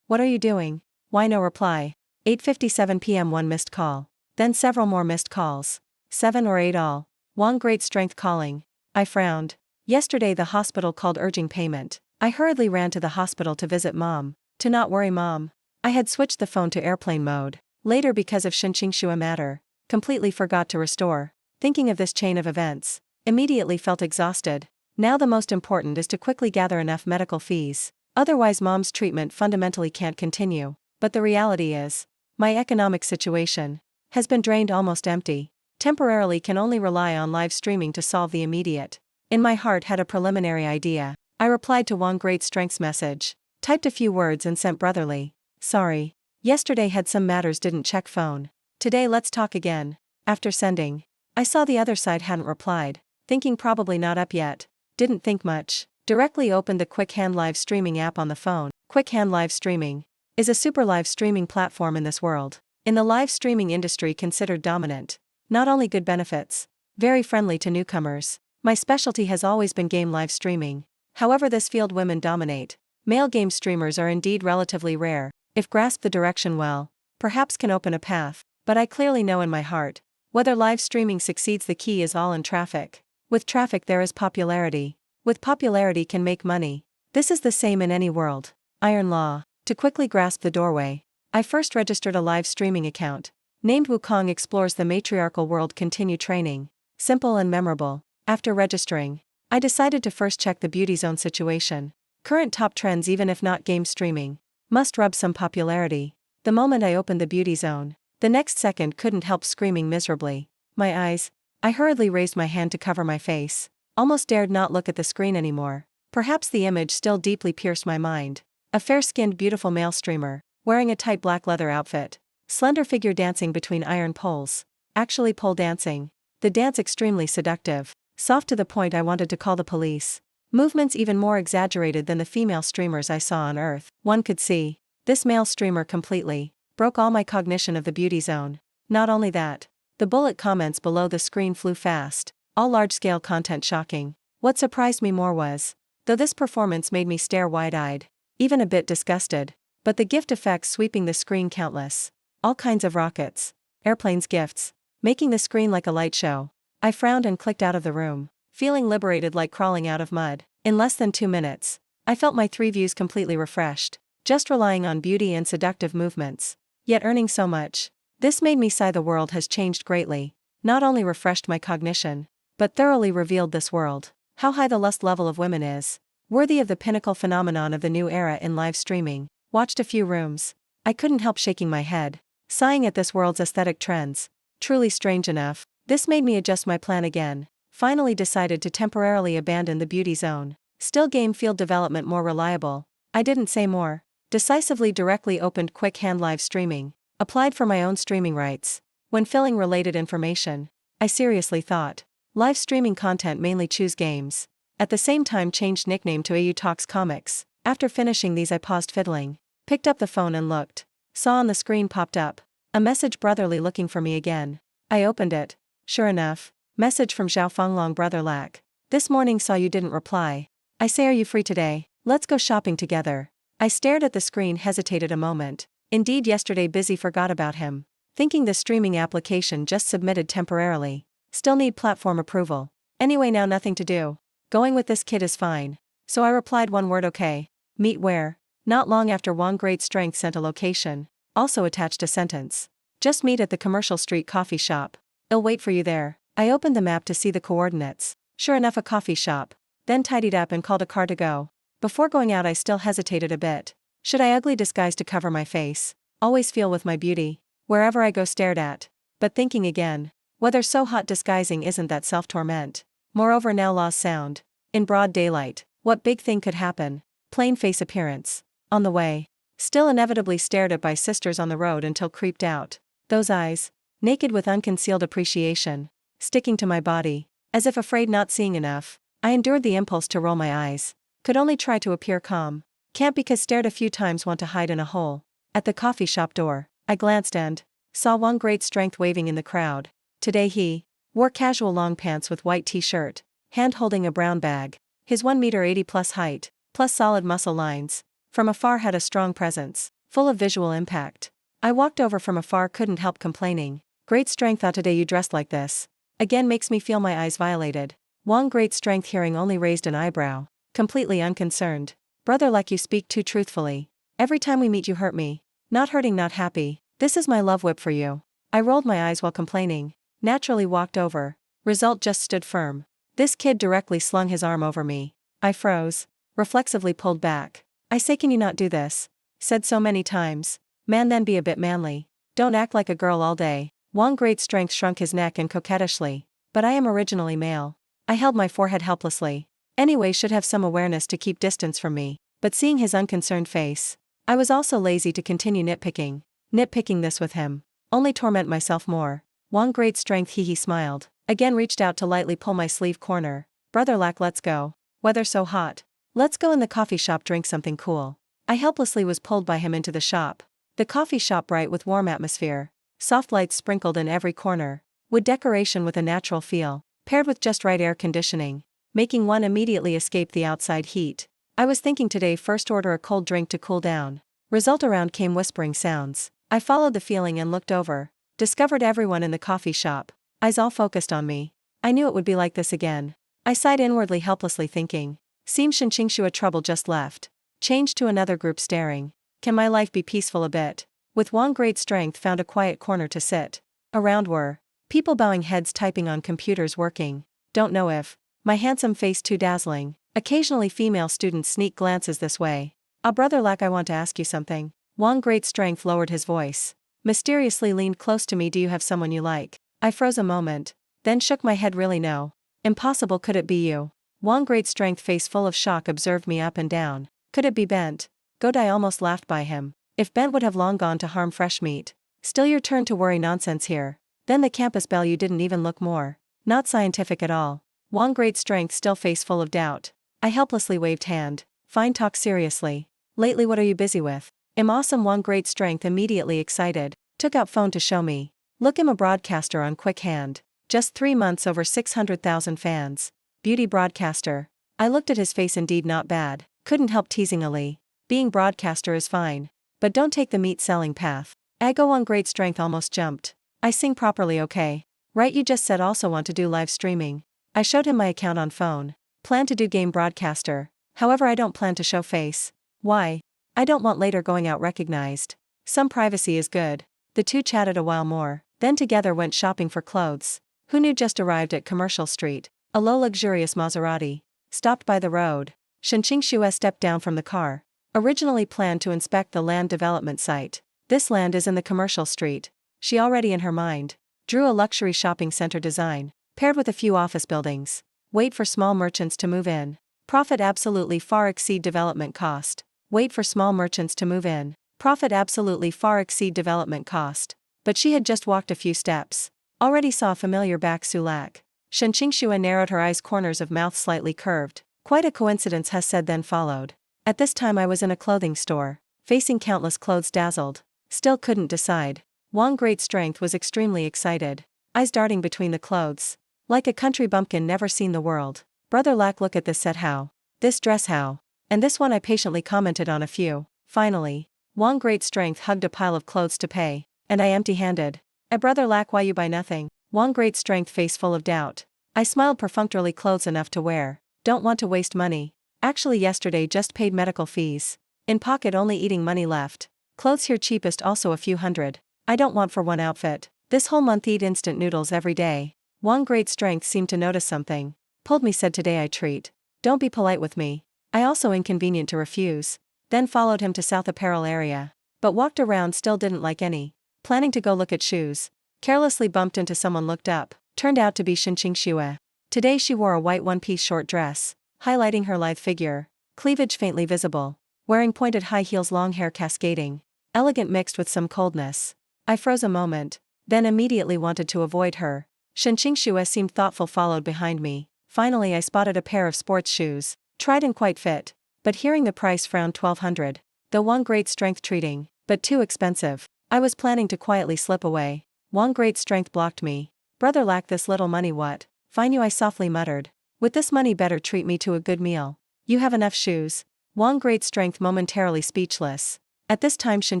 what are you doing? Why no reply? 8:57 p.m. one missed call. Then several more missed calls. 7 or 8 all. Wong great strength calling. I frowned. Yesterday the hospital called urging payment. I hurriedly ran to the hospital to visit mom. To not worry mom. I had switched the phone to airplane mode. Later because of Shinqingshua matter. Completely forgot to restore. Thinking of this chain of events. Immediately felt exhausted. Now the most important is to quickly gather enough medical fees. Otherwise mom's treatment fundamentally can't continue. But the reality is, my economic situation has been drained almost empty. Temporarily can only rely on live streaming to solve the immediate. In my heart had a preliminary idea. I replied to Wong Great Strength's message. Typed a few words and sent brotherly. Sorry. Yesterday had some matters didn't check phone. Today let's talk again. After sending. I saw the other side hadn't replied. Thinking probably not up yet. Didn't think much. Directly opened the Quick Hand live streaming app on the phone. Quick Hand live streaming is a super live streaming platform in this world. In the live streaming industry considered dominant. Not only good benefits. Very friendly to newcomers. My specialty has always been game live streaming. However this field women dominate. Male game streamers are indeed relatively rare. If grasp the direction well, perhaps can open a path. But I clearly know in my heart, whether live streaming succeeds the key is all in traffic. With traffic there is popularity. With popularity can make money. This is the same in any world. Iron law. To quickly grasp the doorway, I first registered a live streaming account. Named Wukong Explores the Matriarchal World Continue Training. Simple and memorable. After registering, I decided to first check the beauty zone situation. Current top trends even if not game streaming. Must rub some popularity. The moment I opened the beauty zone, the next second couldn't help screaming miserably. My eyes. I hurriedly raised my hand to cover my face. Almost dared not look at the screen anymore. Perhaps the image still deeply pierced my mind. A fair-skinned beautiful male streamer, wearing a tight black leather outfit. Slender figure dancing between iron poles. Actually pole dancing. The dance extremely seductive. Soft to the point I wanted to call the police. Movements even more exaggerated than the female streamers I saw on Earth. One could see. This male streamer completely broke all my cognition of the beauty zone. Not only that. The bullet comments below the screen flew fast. All large-scale content shocking. What surprised me more was, though this performance made me stare wide-eyed, even a bit disgusted, but the gift effects sweeping the screen countless. All kinds of rockets, airplanes, gifts, making the screen like a light show. I frowned and clicked out of the room, feeling liberated like crawling out of mud. In less than 2 minutes, I felt my 3 views completely refreshed, just relying on beauty and seductive movements. Yet earning so much. This made me sigh. The world has changed greatly. Not only refreshed my cognition, but thoroughly revealed this world. How high the lust level of women is. Worthy of the pinnacle phenomenon of the new era in live streaming. Watched a few rooms. I couldn't help shaking my head, sighing at this world's aesthetic trends. Truly strange enough. This made me adjust my plan again. Finally decided to temporarily abandon the beauty zone. Still game field development more reliable. I didn't say more. Decisively directly opened Quick Hand live streaming. Applied for my own streaming rights. When filling related information, I seriously thought. Live streaming content mainly choose games. At the same time changed nickname to AU Talks Comics. After finishing these I paused fiddling. Picked up the phone and looked. Saw on the screen popped up. A message brotherly looking for me again. I opened it. Sure enough. Message from Zhao Fenglong brother Lack. This morning saw you didn't reply. I say are you free today? Let's go shopping together. I stared at the screen, hesitated a moment. Indeed yesterday busy, forgot about him. Thinking the streaming application just submitted temporarily. Still need platform approval. Anyway now nothing to do. Going with this kid is fine. So I replied one word okay. Meet where? Not long after Wong Great Strength sent a location. Also attached a sentence. Just meet at the Commercial Street coffee shop. I'll wait for you there. I opened the map to see the coordinates. Sure enough a coffee shop. Then tidied up and called a car to go. Before going out I still hesitated a bit. Should I ugly disguise to cover my face? Always feel with my beauty. Wherever I go stared at. But thinking again. Whether so hot disguising isn't that self-torment. Moreover now lost sound. In broad daylight. What big thing could happen? Plain face appearance. On the way. Still inevitably stared at by sisters on the road until creeped out. Those eyes. Naked with unconcealed appreciation. Sticking to my body. As if afraid not seeing enough. I endured the impulse to roll my eyes. Could only try to appear calm. Can't because stared a few times, want to hide in a hole. At the coffee shop door, I glanced and saw Wong Great Strength waving in the crowd. Today he wore casual long pants with white t-shirt, hand holding a brown bag. His 1 meter 80 plus height, plus solid muscle lines, from afar had a strong presence, full of visual impact. I walked over from afar, couldn't help complaining. Great strength, thought today you dressed like this. Again makes me feel my eyes violated. Wong great strength hearing only raised an eyebrow. Completely unconcerned. Brother like you speak too truthfully. Every time we meet you hurt me. Not hurting, not happy. This is my love whip for you. I rolled my eyes while complaining. Naturally walked over. Result just stood firm. This kid directly slung his arm over me. I froze. Reflexively pulled back. I say, can you not do this? Said so many times. Man, then be a bit manly. Don't act like a girl all day. Wong great strength shrunk his neck and coquettishly. But I am originally male. I held my forehead helplessly. Anyway, should have some awareness to keep distance from me. But seeing his unconcerned face, I was also lazy to continue nitpicking. Nitpicking this with him. Only torment myself more. Wong great strength he smiled. Again reached out to lightly pull my sleeve corner. Brother lack, let's go. Weather so hot. Let's go in the coffee shop, drink something cool. I helplessly was pulled by him into the shop. The coffee shop bright with warm atmosphere. Soft lights sprinkled in every corner. Wood decoration with a natural feel, paired with just right air conditioning, making one immediately escape the outside heat. I was thinking today first order a cold drink to cool down. Result around came whispering sounds. I followed the feeling and looked over. Discovered everyone in the coffee shop. Eyes all focused on me. I knew it would be like this again. I sighed inwardly, helplessly thinking. Seems Shinqingshua trouble just left. Changed to another group staring. Can my life be peaceful a bit? With Wong great strength found a quiet corner to sit. Around were people bowing heads, typing on computers, working. Don't know if my handsome face too dazzling. Occasionally female students sneak glances this way. Brother lack, I want to ask you something. Wong great strength lowered his voice. Mysteriously leaned close to me. Do you have someone you like? I froze a moment. Then shook my head. Really no. Impossible, could it be you? Wong great strength face full of shock observed me up and down. Could it be Bent? God, I almost laughed by him. If Bent would have long gone to harm fresh meat. Still your turn to worry, nonsense here. Then the campus bell, you didn't even look more. Not scientific at all. Wong great strength still face full of doubt. I helplessly waved hand. Fine, talk seriously. Lately what are you busy with? Am awesome. Wong great strength immediately excited. Took out phone to show me. Look, I'm a broadcaster on quick hand. Just 3 months, over 600,000 fans. Beauty broadcaster. I looked at his face, indeed not bad. Couldn't help teasingly. Being broadcaster is fine. But don't take the meat selling path. Ago Wong great strength almost jumped. I sing properly, okay? Right, you just said also want to do live streaming. I showed him my account on phone. Plan to do game broadcaster. However, I don't plan to show face. Why? I don't want later going out recognized. Some privacy is good. The two chatted a while more, then together went shopping for clothes. Who knew? Just arrived at Commercial Street. A low luxurious Maserati. Stopped by the road. Shinqingshua stepped down from the car. Originally planned to inspect the land development site. This land is in the Commercial Street. She already in her mind. Drew a luxury shopping center design, paired with a few office buildings. Wait for small merchants to move in. Profit absolutely far exceed development cost. Wait for small merchants to move in. Profit absolutely far exceed development cost. But she had just walked a few steps. Already saw a familiar back sulak. Shinqingshua narrowed her eyes, corners of mouth slightly curved. Quite a coincidence, has said, then followed. At this time I was in a clothing store, facing countless clothes, dazzled. Still couldn't decide. Wong great strength was extremely excited. Eyes darting between the clothes. Like a country bumpkin never seen the world. Brother lack, look at this set, how? This dress, how? And this one, I patiently commented on a few. Finally, Wong great strength hugged a pile of clothes to pay. And I empty-handed. Brother lack, why you buy nothing? Wong great strength face full of doubt. I smiled perfunctorily. Clothes enough to wear. Don't want to waste money. Actually yesterday just paid medical fees. In pocket only eating money left. Clothes here cheapest also a few hundred. I don't want for one outfit. This whole month eat instant noodles every day. Wong great strength seemed to notice something. Pulled me, said today I treat. Don't be polite with me. I also inconvenient to refuse. Then followed him to South Apparel area. But walked around, still didn't like any. Planning to go look at shoes. Carelessly bumped into someone, looked up. Turned out to be Shinqingshua. Today she wore a white one-piece short dress, highlighting her lithe figure. Cleavage faintly visible. Wearing pointed high heels, long hair cascading. Elegant mixed with some coldness. I froze a moment, then immediately wanted to avoid her. Shinqingshua seemed thoughtful, followed behind me. Finally I spotted a pair of sports shoes. Tried and quite fit. But hearing the price frowned. 1,200. Though Wong great strength treating, but too expensive. I was planning to quietly slip away. Wong great strength blocked me. Brother lack, this little money what? Fine you, I softly muttered. With this money better treat me to a good meal. You have enough shoes. Wong great strength momentarily speechless. At this time Shen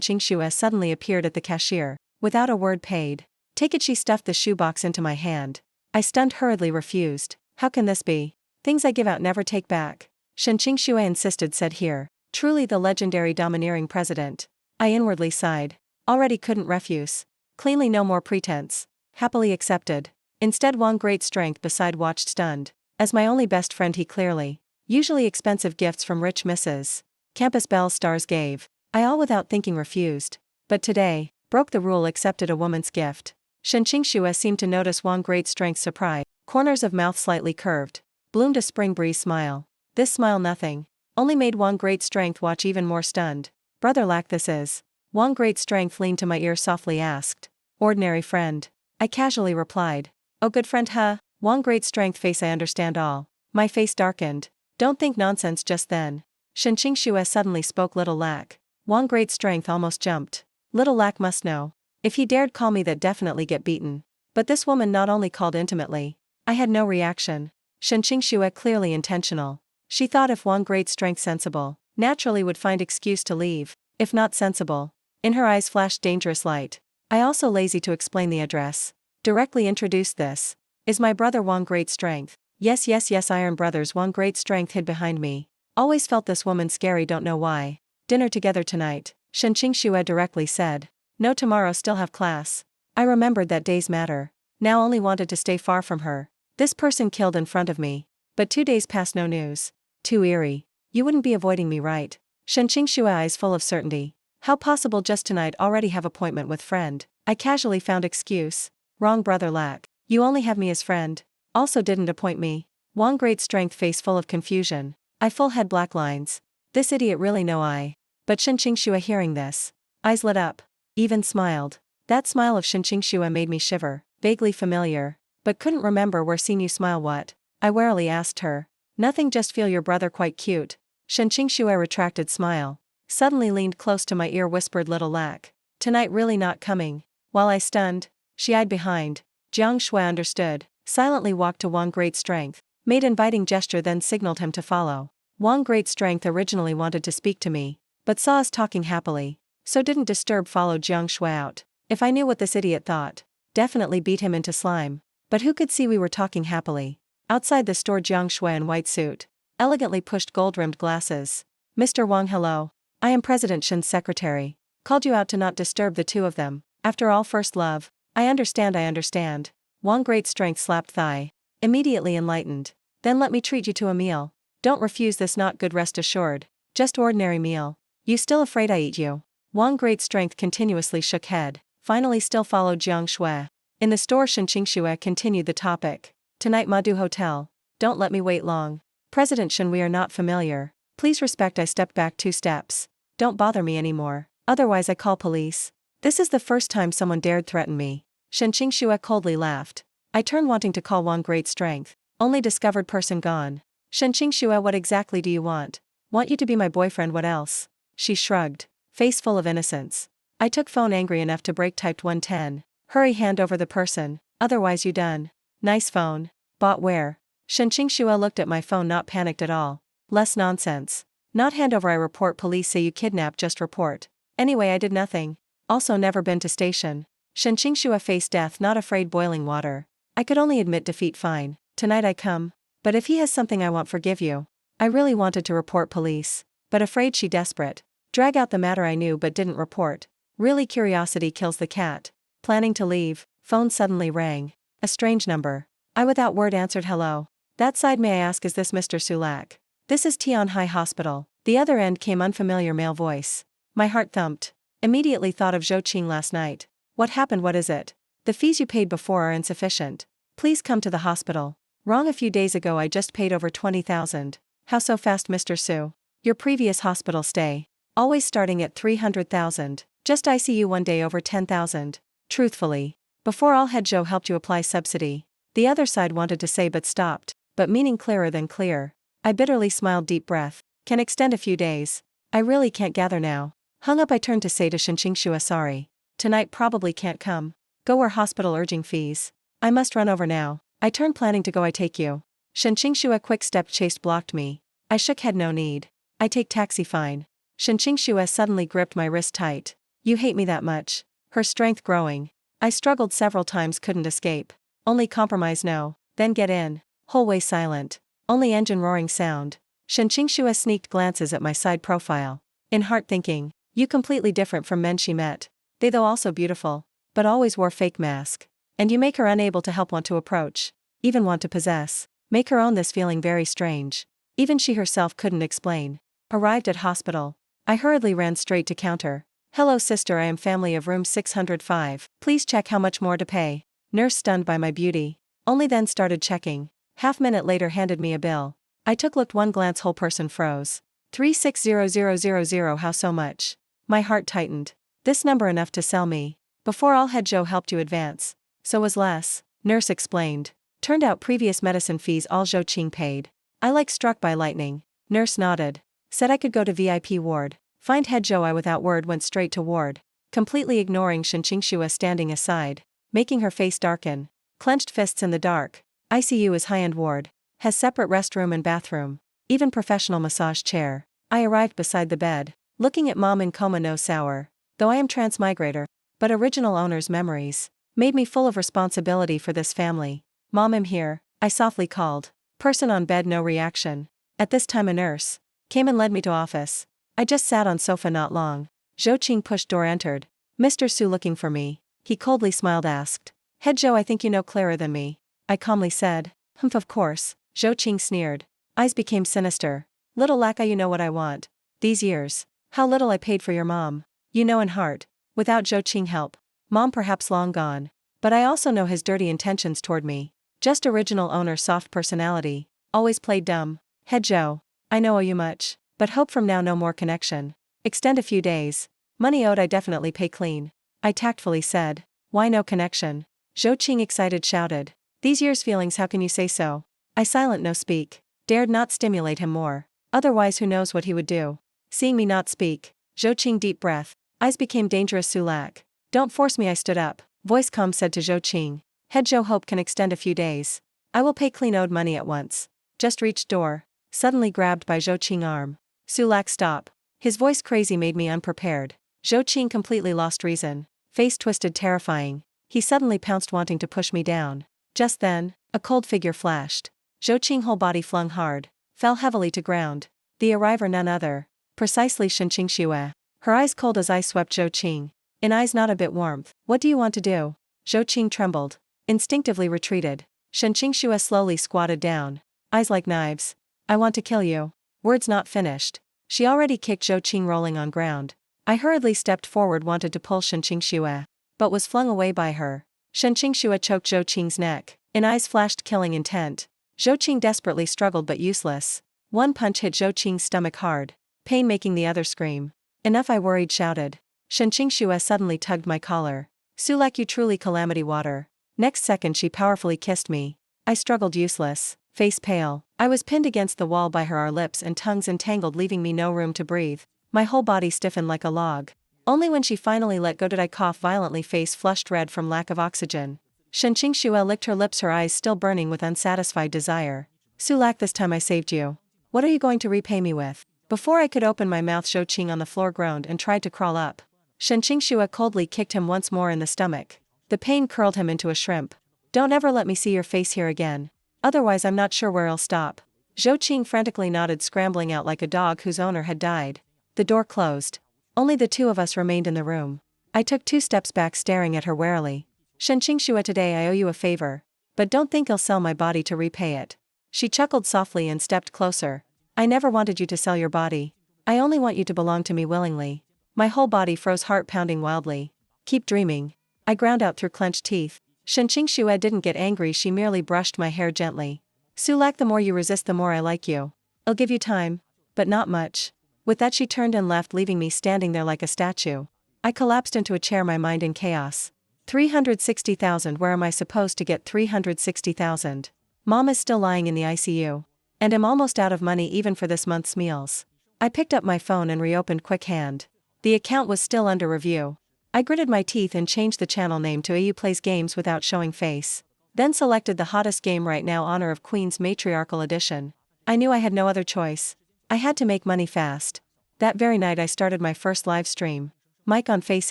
Qingxue suddenly appeared at the cashier, without a word paid. Take it, she stuffed the shoebox into my hand. I stunned hurriedly refused. How can this be? Things I give out never take back. Shen Qingxue insisted, said here. Truly the legendary domineering president. I inwardly sighed. Already couldn't refuse. Cleanly no more pretense. Happily accepted. Instead Wang great strength beside watched stunned. As my only best friend he clearly. Usually expensive gifts from rich Mrs. Campus Belle stars gave. I all without thinking refused. But today, broke the rule, accepted a woman's gift. Shen Qingxue seemed to notice Wang great strength's surprise. Corners of mouth slightly curved. Bloomed a spring breeze smile. This smile nothing. Only made Wang great strength watch even more stunned. Brother Lack this is. Wang great strength leaned to my ear softly asked. Ordinary friend. I casually replied. Oh good friend huh? Wang great strength face I understand all. My face darkened. Don't think nonsense just then. Shen Qingxue suddenly spoke. Little Lack. Wang great strength almost jumped. Little Lack must know. If he dared call me that definitely get beaten. But this woman not only called intimately. I had no reaction. Shen Qingxue clearly intentional. She thought if Wang great strength sensible, naturally would find excuse to leave, if not sensible. In her eyes flashed dangerous light. I also lazy to explain the address. Directly introduced this. Is my brother Wang great strength. Yes Iron Brothers Wang great strength hid behind me. Always felt this woman scary, don't know why. Dinner together tonight, Shen Qingxue directly said. No, tomorrow still have class. I remembered that day's matter. Now only wanted to stay far from her. This person killed in front of me. But 2 days past no news. Too eerie. You wouldn't be avoiding me right? Shen Qingxue eyes full of certainty. How possible just tonight already have appointment with friend? I casually found excuse. Wrong brother Lack. You only have me as friend. Also didn't appoint me. Wang great strength face full of confusion. I full head black lines. This idiot really no eye. But Shen Qingxue hearing this. Eyes lit up. Even smiled. That smile of Shen Qingxue made me shiver. Vaguely familiar. But couldn't remember where seen you smile. What? I warily asked her. Nothing, just feel your brother quite cute. Shen Qingxue retracted smile. Suddenly leaned close to my ear, whispered. Little Lack. Tonight really not coming. While I stunned, she eyed behind. Jiang Shui understood. Silently walked to Wang great strength. Made inviting gesture, then signaled him to follow. Wang great strength originally wanted to speak to me. But saw us talking happily. So didn't disturb, followed Jiang Shui out. If I knew what this idiot thought. Definitely beat him into slime. But who could see we were talking happily? Outside the store Jiang Shui in white suit. Elegantly pushed gold-rimmed glasses. Mr. Wang, hello. I am President Shen's secretary. Called you out to not disturb the two of them. After all, first love. I understand. Wang great strength slapped thigh. Immediately enlightened. Then let me treat you to a meal. Don't refuse this, not good, rest assured. Just ordinary meal. You still afraid I eat you? Wang great strength continuously shook head. Finally still followed Jiang Shui. In the store Shen Qingxue continued the topic. Tonight Madu Hotel. Don't let me wait long. President Shen, we are not familiar. Please respect. I stepped back 2 steps. Don't bother me anymore. Otherwise I call police. This is the first time someone dared threaten me. Shen Qingxue coldly laughed. I turned wanting to call Wang great strength. Only discovered person gone. Shen Qingxue, what exactly do you want? Want you to be my boyfriend, what else? She shrugged. Face full of innocence. I took phone angry enough to break, typed 110. Hurry, hand over the person. Otherwise you done. Nice phone. Bought where? Shen Qingxue looked at my phone, not panicked at all. Less nonsense. Not hand over, I report, police say you kidnapped, just report. Anyway, I did nothing. Also never been to station. Shen Qingxue faced death, not afraid, boiling water. I could only admit defeat, fine. Tonight I come. But if he has something I want, forgive you. I really wanted to report police. But afraid, she desperate. Drag out the matter, I knew but didn't report. Really, curiosity kills the cat. Planning to leave, phone suddenly rang. A strange number. I without word answered hello. That side, may I ask, is this Mr. Sulak? This is Tian High Hospital. The other end came unfamiliar male voice. My heart thumped. Immediately thought of Zhou Qing last night. What happened? What is it? The fees you paid before are insufficient. Please come to the hospital. Wrong, a few days ago I just paid over 20,000. How so fast, Mr. Su? Your previous hospital stay. Always starting at 300,000. Just ICU one day over 10,000. Truthfully. Before all, had Zhou helped you apply subsidy? The other side wanted to say but stopped, but meaning clearer than clear. I bitterly smiled, deep breath. Can extend a few days. I really can't gather now. Hung up, I turned to say to Shen Qingxue, sorry. Tonight probably can't come. Go where hospital, urging fees. I must run over now. I turned, planning to go, I take you. Shen Qingxue quick step chased, blocked me. I shook head, no need. I take taxi, fine. Shinqingxue suddenly gripped my wrist tight. You hate me that much? Her strength growing. I struggled several times, couldn't escape. Only compromise no, then get in. Whole way silent. Only engine roaring sound. Shinqingxue sneaked glances at my side profile. In heart thinking, you completely different from men she met. They though also beautiful, but always wore fake mask. And you make her unable to help, want to approach. Even want to possess. Make her own this feeling very strange. Even she herself couldn't explain. Arrived at hospital. I hurriedly ran straight to counter. Hello sister, I am family of room 605. Please check how much more to pay. Nurse stunned by my beauty. Only then started checking. Half minute later handed me a bill. I looked one glance, whole person froze. 360000, how so much? My heart tightened. This number enough to sell me. Before all had Joe helped you advance. So was less. Nurse explained. Turned out previous medicine fees all Zhou Qing paid. I like struck by lightning. Nurse nodded. Said I could go to VIP ward. Find head Zhou. I without word went straight to ward. Completely ignoring Shinqingxue standing aside. Making her face darken. Clenched fists in the dark. ICU is high-end ward. Has separate restroom and bathroom. Even professional massage chair. I arrived beside the bed. Looking at mom in coma, no sour. Though I am transmigrator. But original owner's memories. Made me full of responsibility for this family. Mom, I'm here, I softly called. Person on bed, no reaction. At this time a nurse came and led me to office. I just sat on sofa not long. Zhou Qing pushed door, entered. Mr. Su looking for me. He coldly smiled, asked. Head Zhou, I think you know clearer than me. I calmly said. Humph, of course. Zhou Qing sneered. Eyes became sinister. Little lacquer, you know what I want. These years. How little I paid for your mom. You know in heart. Without Zhou Qing help. Mom perhaps long gone. But I also know his dirty intentions toward me. Just original owner soft personality. Always played dumb. Head Zhou. I know owe you much. But hope from now no more connection. Extend a few days. Money owed I definitely pay clean. I tactfully said. Why no connection? Zhou Qing excited shouted. These years feelings, how can you say so? I silent no speak. Dared not stimulate him more. Otherwise who knows what he would do. Seeing me not speak. Zhou Qing deep breath. Eyes became dangerous. Sulak. Don't force me, I stood up. Voice calm said to Zhou Qing. Head Zhou, hope can extend a few days. I will pay clean owed money at once. Just reached door. Suddenly grabbed by Zhou Qing arm. Sulak, stop. His voice crazy made me unprepared. Zhou Qing completely lost reason. Face twisted, terrifying. He suddenly pounced, wanting to push me down. Just then, a cold figure flashed. Zhou Qing whole body flung hard. Fell heavily to ground. The arriver none other. Precisely Shinqingxue. Her eyes cold as ice swept Zhou Qing. In eyes not a bit warmth. What do you want to do? Zhou Qing trembled. Instinctively retreated. Shinqingxue slowly squatted down. Eyes like knives. I want to kill you. Words not finished. She already kicked Zhou Qing rolling on ground. I hurriedly stepped forward, wanted to pull Shinqingxue. But was flung away by her. Shinqingxue choked Zhou Qing's neck. In eyes flashed killing intent. Zhou Qing desperately struggled but useless. One punch hit Zhou Qing's stomach hard. Pain making the other scream. Enough, I worried, shouted. Shinqingxue suddenly tugged my collar. Sulak, you truly calamity water. Next second she powerfully kissed me. I struggled useless. Face pale. I was pinned against the wall by her, our lips and tongues entangled, leaving me no room to breathe. My whole body stiffened like a log. Only when she finally let go did I cough violently, face flushed red from lack of oxygen. Shinqingxue licked her lips, her eyes still burning with unsatisfied desire. Sulak, this time I saved you. What are you going to repay me with? Before I could open my mouth, Zhou Qing on the floor groaned and tried to crawl up. Shinqingxue coldly kicked him once more in the stomach. The pain curled him into a shrimp. Don't ever let me see your face here again. Otherwise I'm not sure where I'll stop. Zhou Qing frantically nodded, scrambling out like a dog whose owner had died. The door closed. Only the two of us remained in the room. I took 2 steps back, staring at her warily. Shinqingxue, today I owe you a favor. But don't think I'll sell my body to repay it. She chuckled softly and stepped closer. I never wanted you to sell your body. I only want you to belong to me willingly. My whole body froze, heart pounding wildly. Keep dreaming. I ground out through clenched teeth. Shinqingxue didn't get angry, she merely brushed my hair gently. Sulak, the more you resist the more I like you. I'll give you time. But not much. With that she turned and left, leaving me standing there like a statue. I collapsed into a chair, my mind in chaos. 360,000, where am I supposed to get 360,000? Mom is still lying in the ICU. And I'm almost out of money even for this month's meals. I picked up my phone and reopened Quick Hand. The account was still under review. I gritted my teeth and changed the channel name to AU Plays Games without showing face. Then selected the hottest game right now, Honor of Queens Matriarchal Edition. I knew I had no other choice. I had to make money fast. That very night I started my first live stream. Mic on, face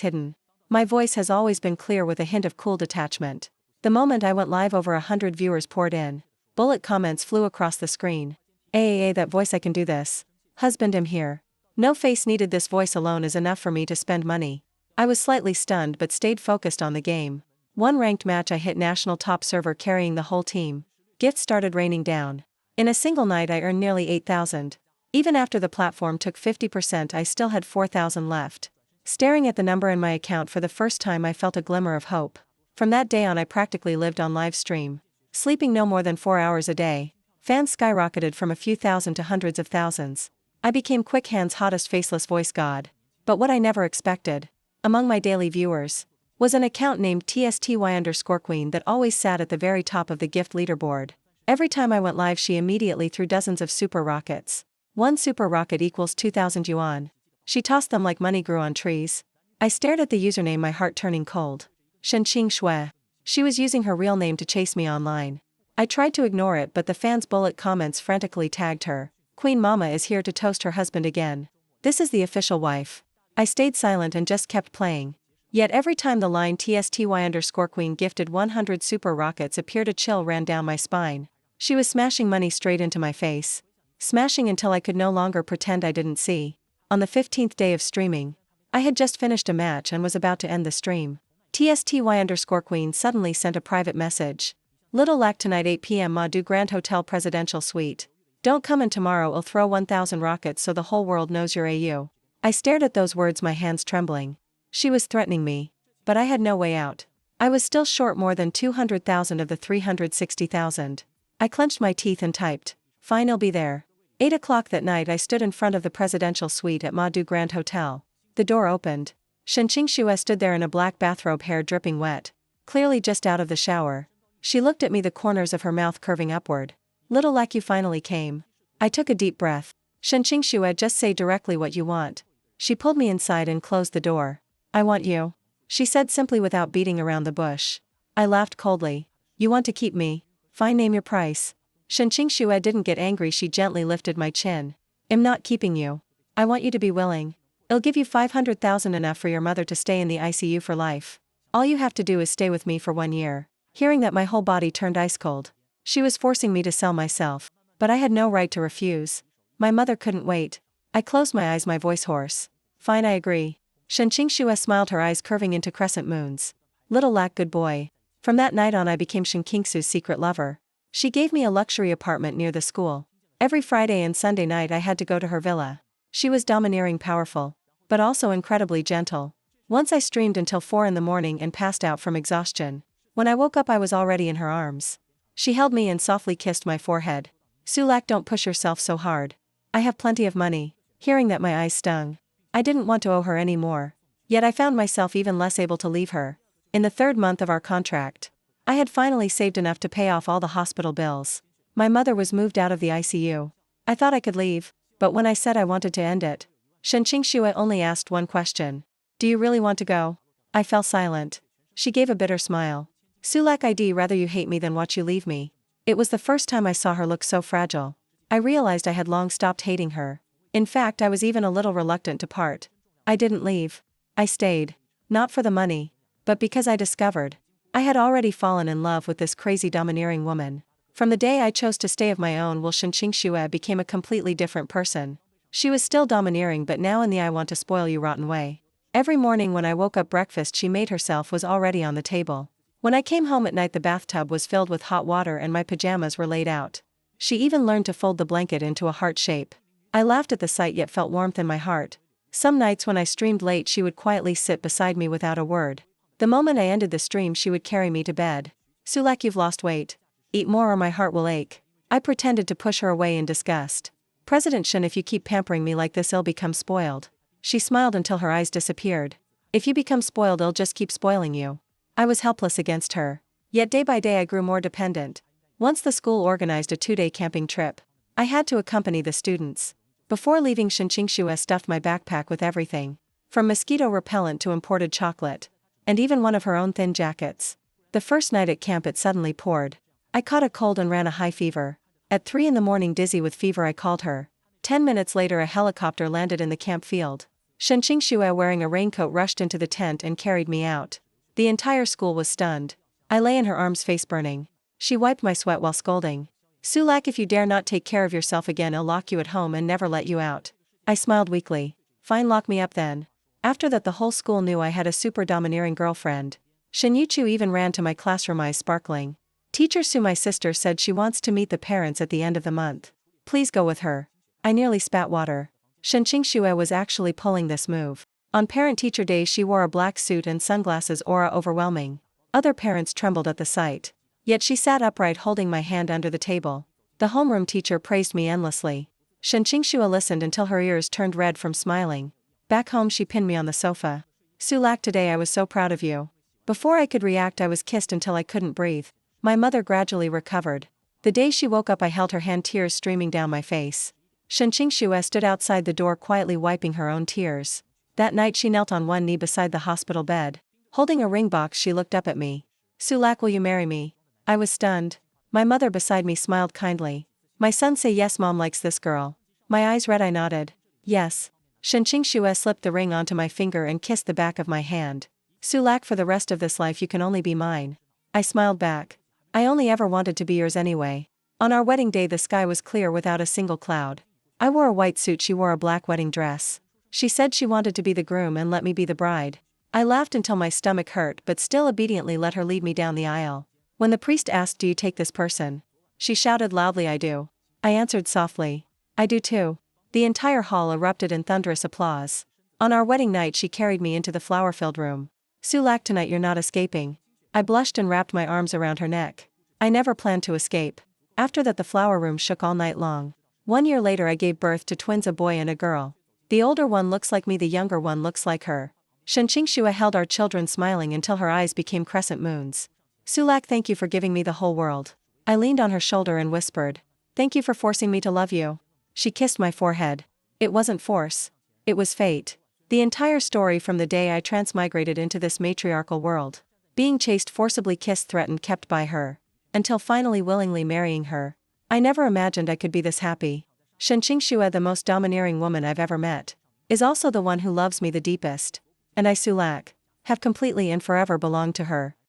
hidden. My voice has always been clear with a hint of cool detachment. The moment I went live, over 100 viewers poured in. Bullet comments flew across the screen. That voice, I can do this. Husband, I'm here. No face needed, this voice alone is enough for me to spend money. I was slightly stunned but stayed focused on the game. One ranked match I hit national top server carrying the whole team. Gifts started raining down. In a single night I earned nearly 8,000. Even after the platform took 50%, I still had 4,000 left. Staring at the number in my account for the first time, I felt a glimmer of hope. From that day on I practically lived on live stream. Sleeping no more than 4 hours a day. Fans skyrocketed from a few thousand to hundreds of thousands. I became Quick Hand's hottest faceless voice god. But what I never expected, among my daily viewers, was an account named TSTY_Queen that always sat at the very top of the gift leaderboard. Every time I went live she immediately threw dozens of super rockets. One super rocket equals 2,000 yuan. She tossed them like money grew on trees. I stared at the username, my heart turning cold. Shenqing Shui. She was using her real name to chase me online. I tried to ignore it, but the fans' bullet comments frantically tagged her. Queen Mama is here to toast her husband again. This is the official wife. I stayed silent and just kept playing. Yet every time the line TSTY_Queen gifted 100 super rockets appeared, a chill ran down my spine. She was smashing money straight into my face. Smashing until I could no longer pretend I didn't see. On the 15th day of streaming, I had just finished a match and was about to end the stream. TSTY_Queen suddenly sent a private message. Little lack tonight 8 p.m. Madu Grand Hotel Presidential Suite. Don't come in tomorrow, I'll throw 1,000 rockets so the whole world knows you're AU. I stared at those words, my hands trembling. She was threatening me. But I had no way out. I was still short more than 200,000 of the 360,000. I clenched my teeth and typed, fine, I'll be there. 8 o'clock that night I stood in front of the presidential suite at Madu Grand Hotel. The door opened. Shenqing Shui stood there in a black bathrobe, hair dripping wet. Clearly just out of the shower. She looked at me, the corners of her mouth curving upward. Little lack, you finally came. I took a deep breath. Shenqing Shui, just say directly what you want. She pulled me inside and closed the door. I want you. She said simply without beating around the bush. I laughed coldly. You want to keep me? Fine, name your price. Shenqing Shui didn't get angry, she gently lifted my chin. I'm not keeping you. I want you to be willing. I'll give you 500,000, enough for your mother to stay in the ICU for life. All you have to do is stay with me for 1 year. Hearing that, my whole body turned ice cold. She was forcing me to sell myself. But I had no right to refuse. My mother couldn't wait. I closed my eyes, my voice hoarse. Fine, I agree. Shenqing Shui smiled, her eyes curving into crescent moons. Little lack, good boy. From that night on I became Shenqingsu's secret lover. She gave me a luxury apartment near the school. Every Friday and Sunday night I had to go to her villa. She was domineering, powerful, but also incredibly gentle. Once I streamed until 4 in the morning and passed out from exhaustion. When I woke up I was already in her arms. She held me and softly kissed my forehead. Sulak, don't push yourself so hard. I have plenty of money. Hearing that, my eyes stung. I didn't want to owe her any more. Yet I found myself even less able to leave her. In the 3rd month of our contract, I had finally saved enough to pay off all the hospital bills. My mother was moved out of the ICU. I thought I could leave, but when I said I wanted to end it, Shenqing Shui only asked one question. Do you really want to go? I fell silent. She gave a bitter smile. Sulak, I'd rather you hate me than watch you leave me. It was the first time I saw her look so fragile. I realized I had long stopped hating her. In fact, I was even a little reluctant to part. I didn't leave. I stayed. Not for the money, but because I discovered I had already fallen in love with this crazy domineering woman. From the day I chose to stay of my own will, Shenqing Shui became a completely different person. She was still domineering, but now in the I want to spoil you rotten way. Every morning when I woke up, breakfast she made herself was already on the table. When I came home at night, the bathtub was filled with hot water and my pajamas were laid out. She even learned to fold the blanket into a heart shape. I laughed at the sight yet felt warmth in my heart. Some nights when I streamed late she would quietly sit beside me without a word. The moment I ended the stream she would carry me to bed. Sulak, you've lost weight. Eat more or my heart will ache. I pretended to push her away in disgust. President Shen, if you keep pampering me like this I'll become spoiled. She smiled until her eyes disappeared. If you become spoiled I'll just keep spoiling you. I was helpless against her. Yet day by day I grew more dependent. Once the school organized a 2-day camping trip. I had to accompany the students. Before leaving, Shenqing Shui stuffed my backpack with everything. From mosquito repellent to imported chocolate. And even one of her own thin jackets. The first night at camp it suddenly poured. I caught a cold and ran a high fever. At 3 in the morning, dizzy with fever, I called her. 10 minutes later, a helicopter landed in the camp field. Shenqing Xue, wearing a raincoat, rushed into the tent and carried me out. The entire school was stunned. I lay in her arms, face burning. She wiped my sweat while scolding. "Sulak, if you dare not take care of yourself again, I'll lock you at home and never let you out." I smiled weakly. "Fine, lock me up then." After that, the whole school knew I had a super domineering girlfriend. Shen Yuchu even ran to my classroom, eyes sparkling. "Teacher Su, my sister, said she wants to meet the parents at the end of the month. Please go with her." I nearly spat water. Shenqing Xue was actually pulling this move. On parent-teacher day, she wore a black suit and sunglasses, aura overwhelming. Other parents trembled at the sight. Yet she sat upright, holding my hand under the table. The homeroom teacher praised me endlessly. Shenqing Xue listened until her ears turned red from smiling. Back home, she pinned me on the sofa. "Sulak, today I was so proud of you." Before I could react, I was kissed until I couldn't breathe. My mother gradually recovered. The day she woke up, I held her hand, tears streaming down my face. Shenqing Xue stood outside the door, quietly wiping her own tears. That night, she knelt on one knee beside the hospital bed. Holding a ring box, she looked up at me. "Sulak, will you marry me?" I was stunned. My mother beside me smiled kindly. "My son, say yes, mom likes this girl." My eyes red, I nodded. "Yes." Shenqing Xue slipped the ring onto my finger and kissed the back of my hand. "Sulak, for the rest of this life you can only be mine." I smiled back. "I only ever wanted to be yours anyway." On our wedding day, the sky was clear without a single cloud. I wore a white suit, she wore a black wedding dress. She said she wanted to be the groom and let me be the bride. I laughed until my stomach hurt, but still obediently let her lead me down the aisle. When the priest asked, "Do you take this person?" she shouted loudly, "I do." I answered softly, "I do too." The entire hall erupted in thunderous applause. On our wedding night, she carried me into the flower-filled room. "Sulak, tonight you're not escaping." I blushed and wrapped my arms around her neck. I never planned to escape. After that, the flower room shook all night long. 1 year later, I gave birth to twins, a boy and a girl. The older one looks like me, the younger one looks like her. Shenqing Xue held our children, smiling until her eyes became crescent moons. "Sulak, thank you for giving me the whole world." I leaned on her shoulder and whispered, "Thank you for forcing me to love you." She kissed my forehead. It wasn't force. It was fate. The entire story from the day I transmigrated into this matriarchal world. Being chased, forcibly kissed, threatened, kept by her. Until finally willingly marrying her. I never imagined I could be this happy. Shenqing Xue, the most domineering woman I've ever met, is also the one who loves me the deepest. And I, Sulak, have completely and forever belonged to her.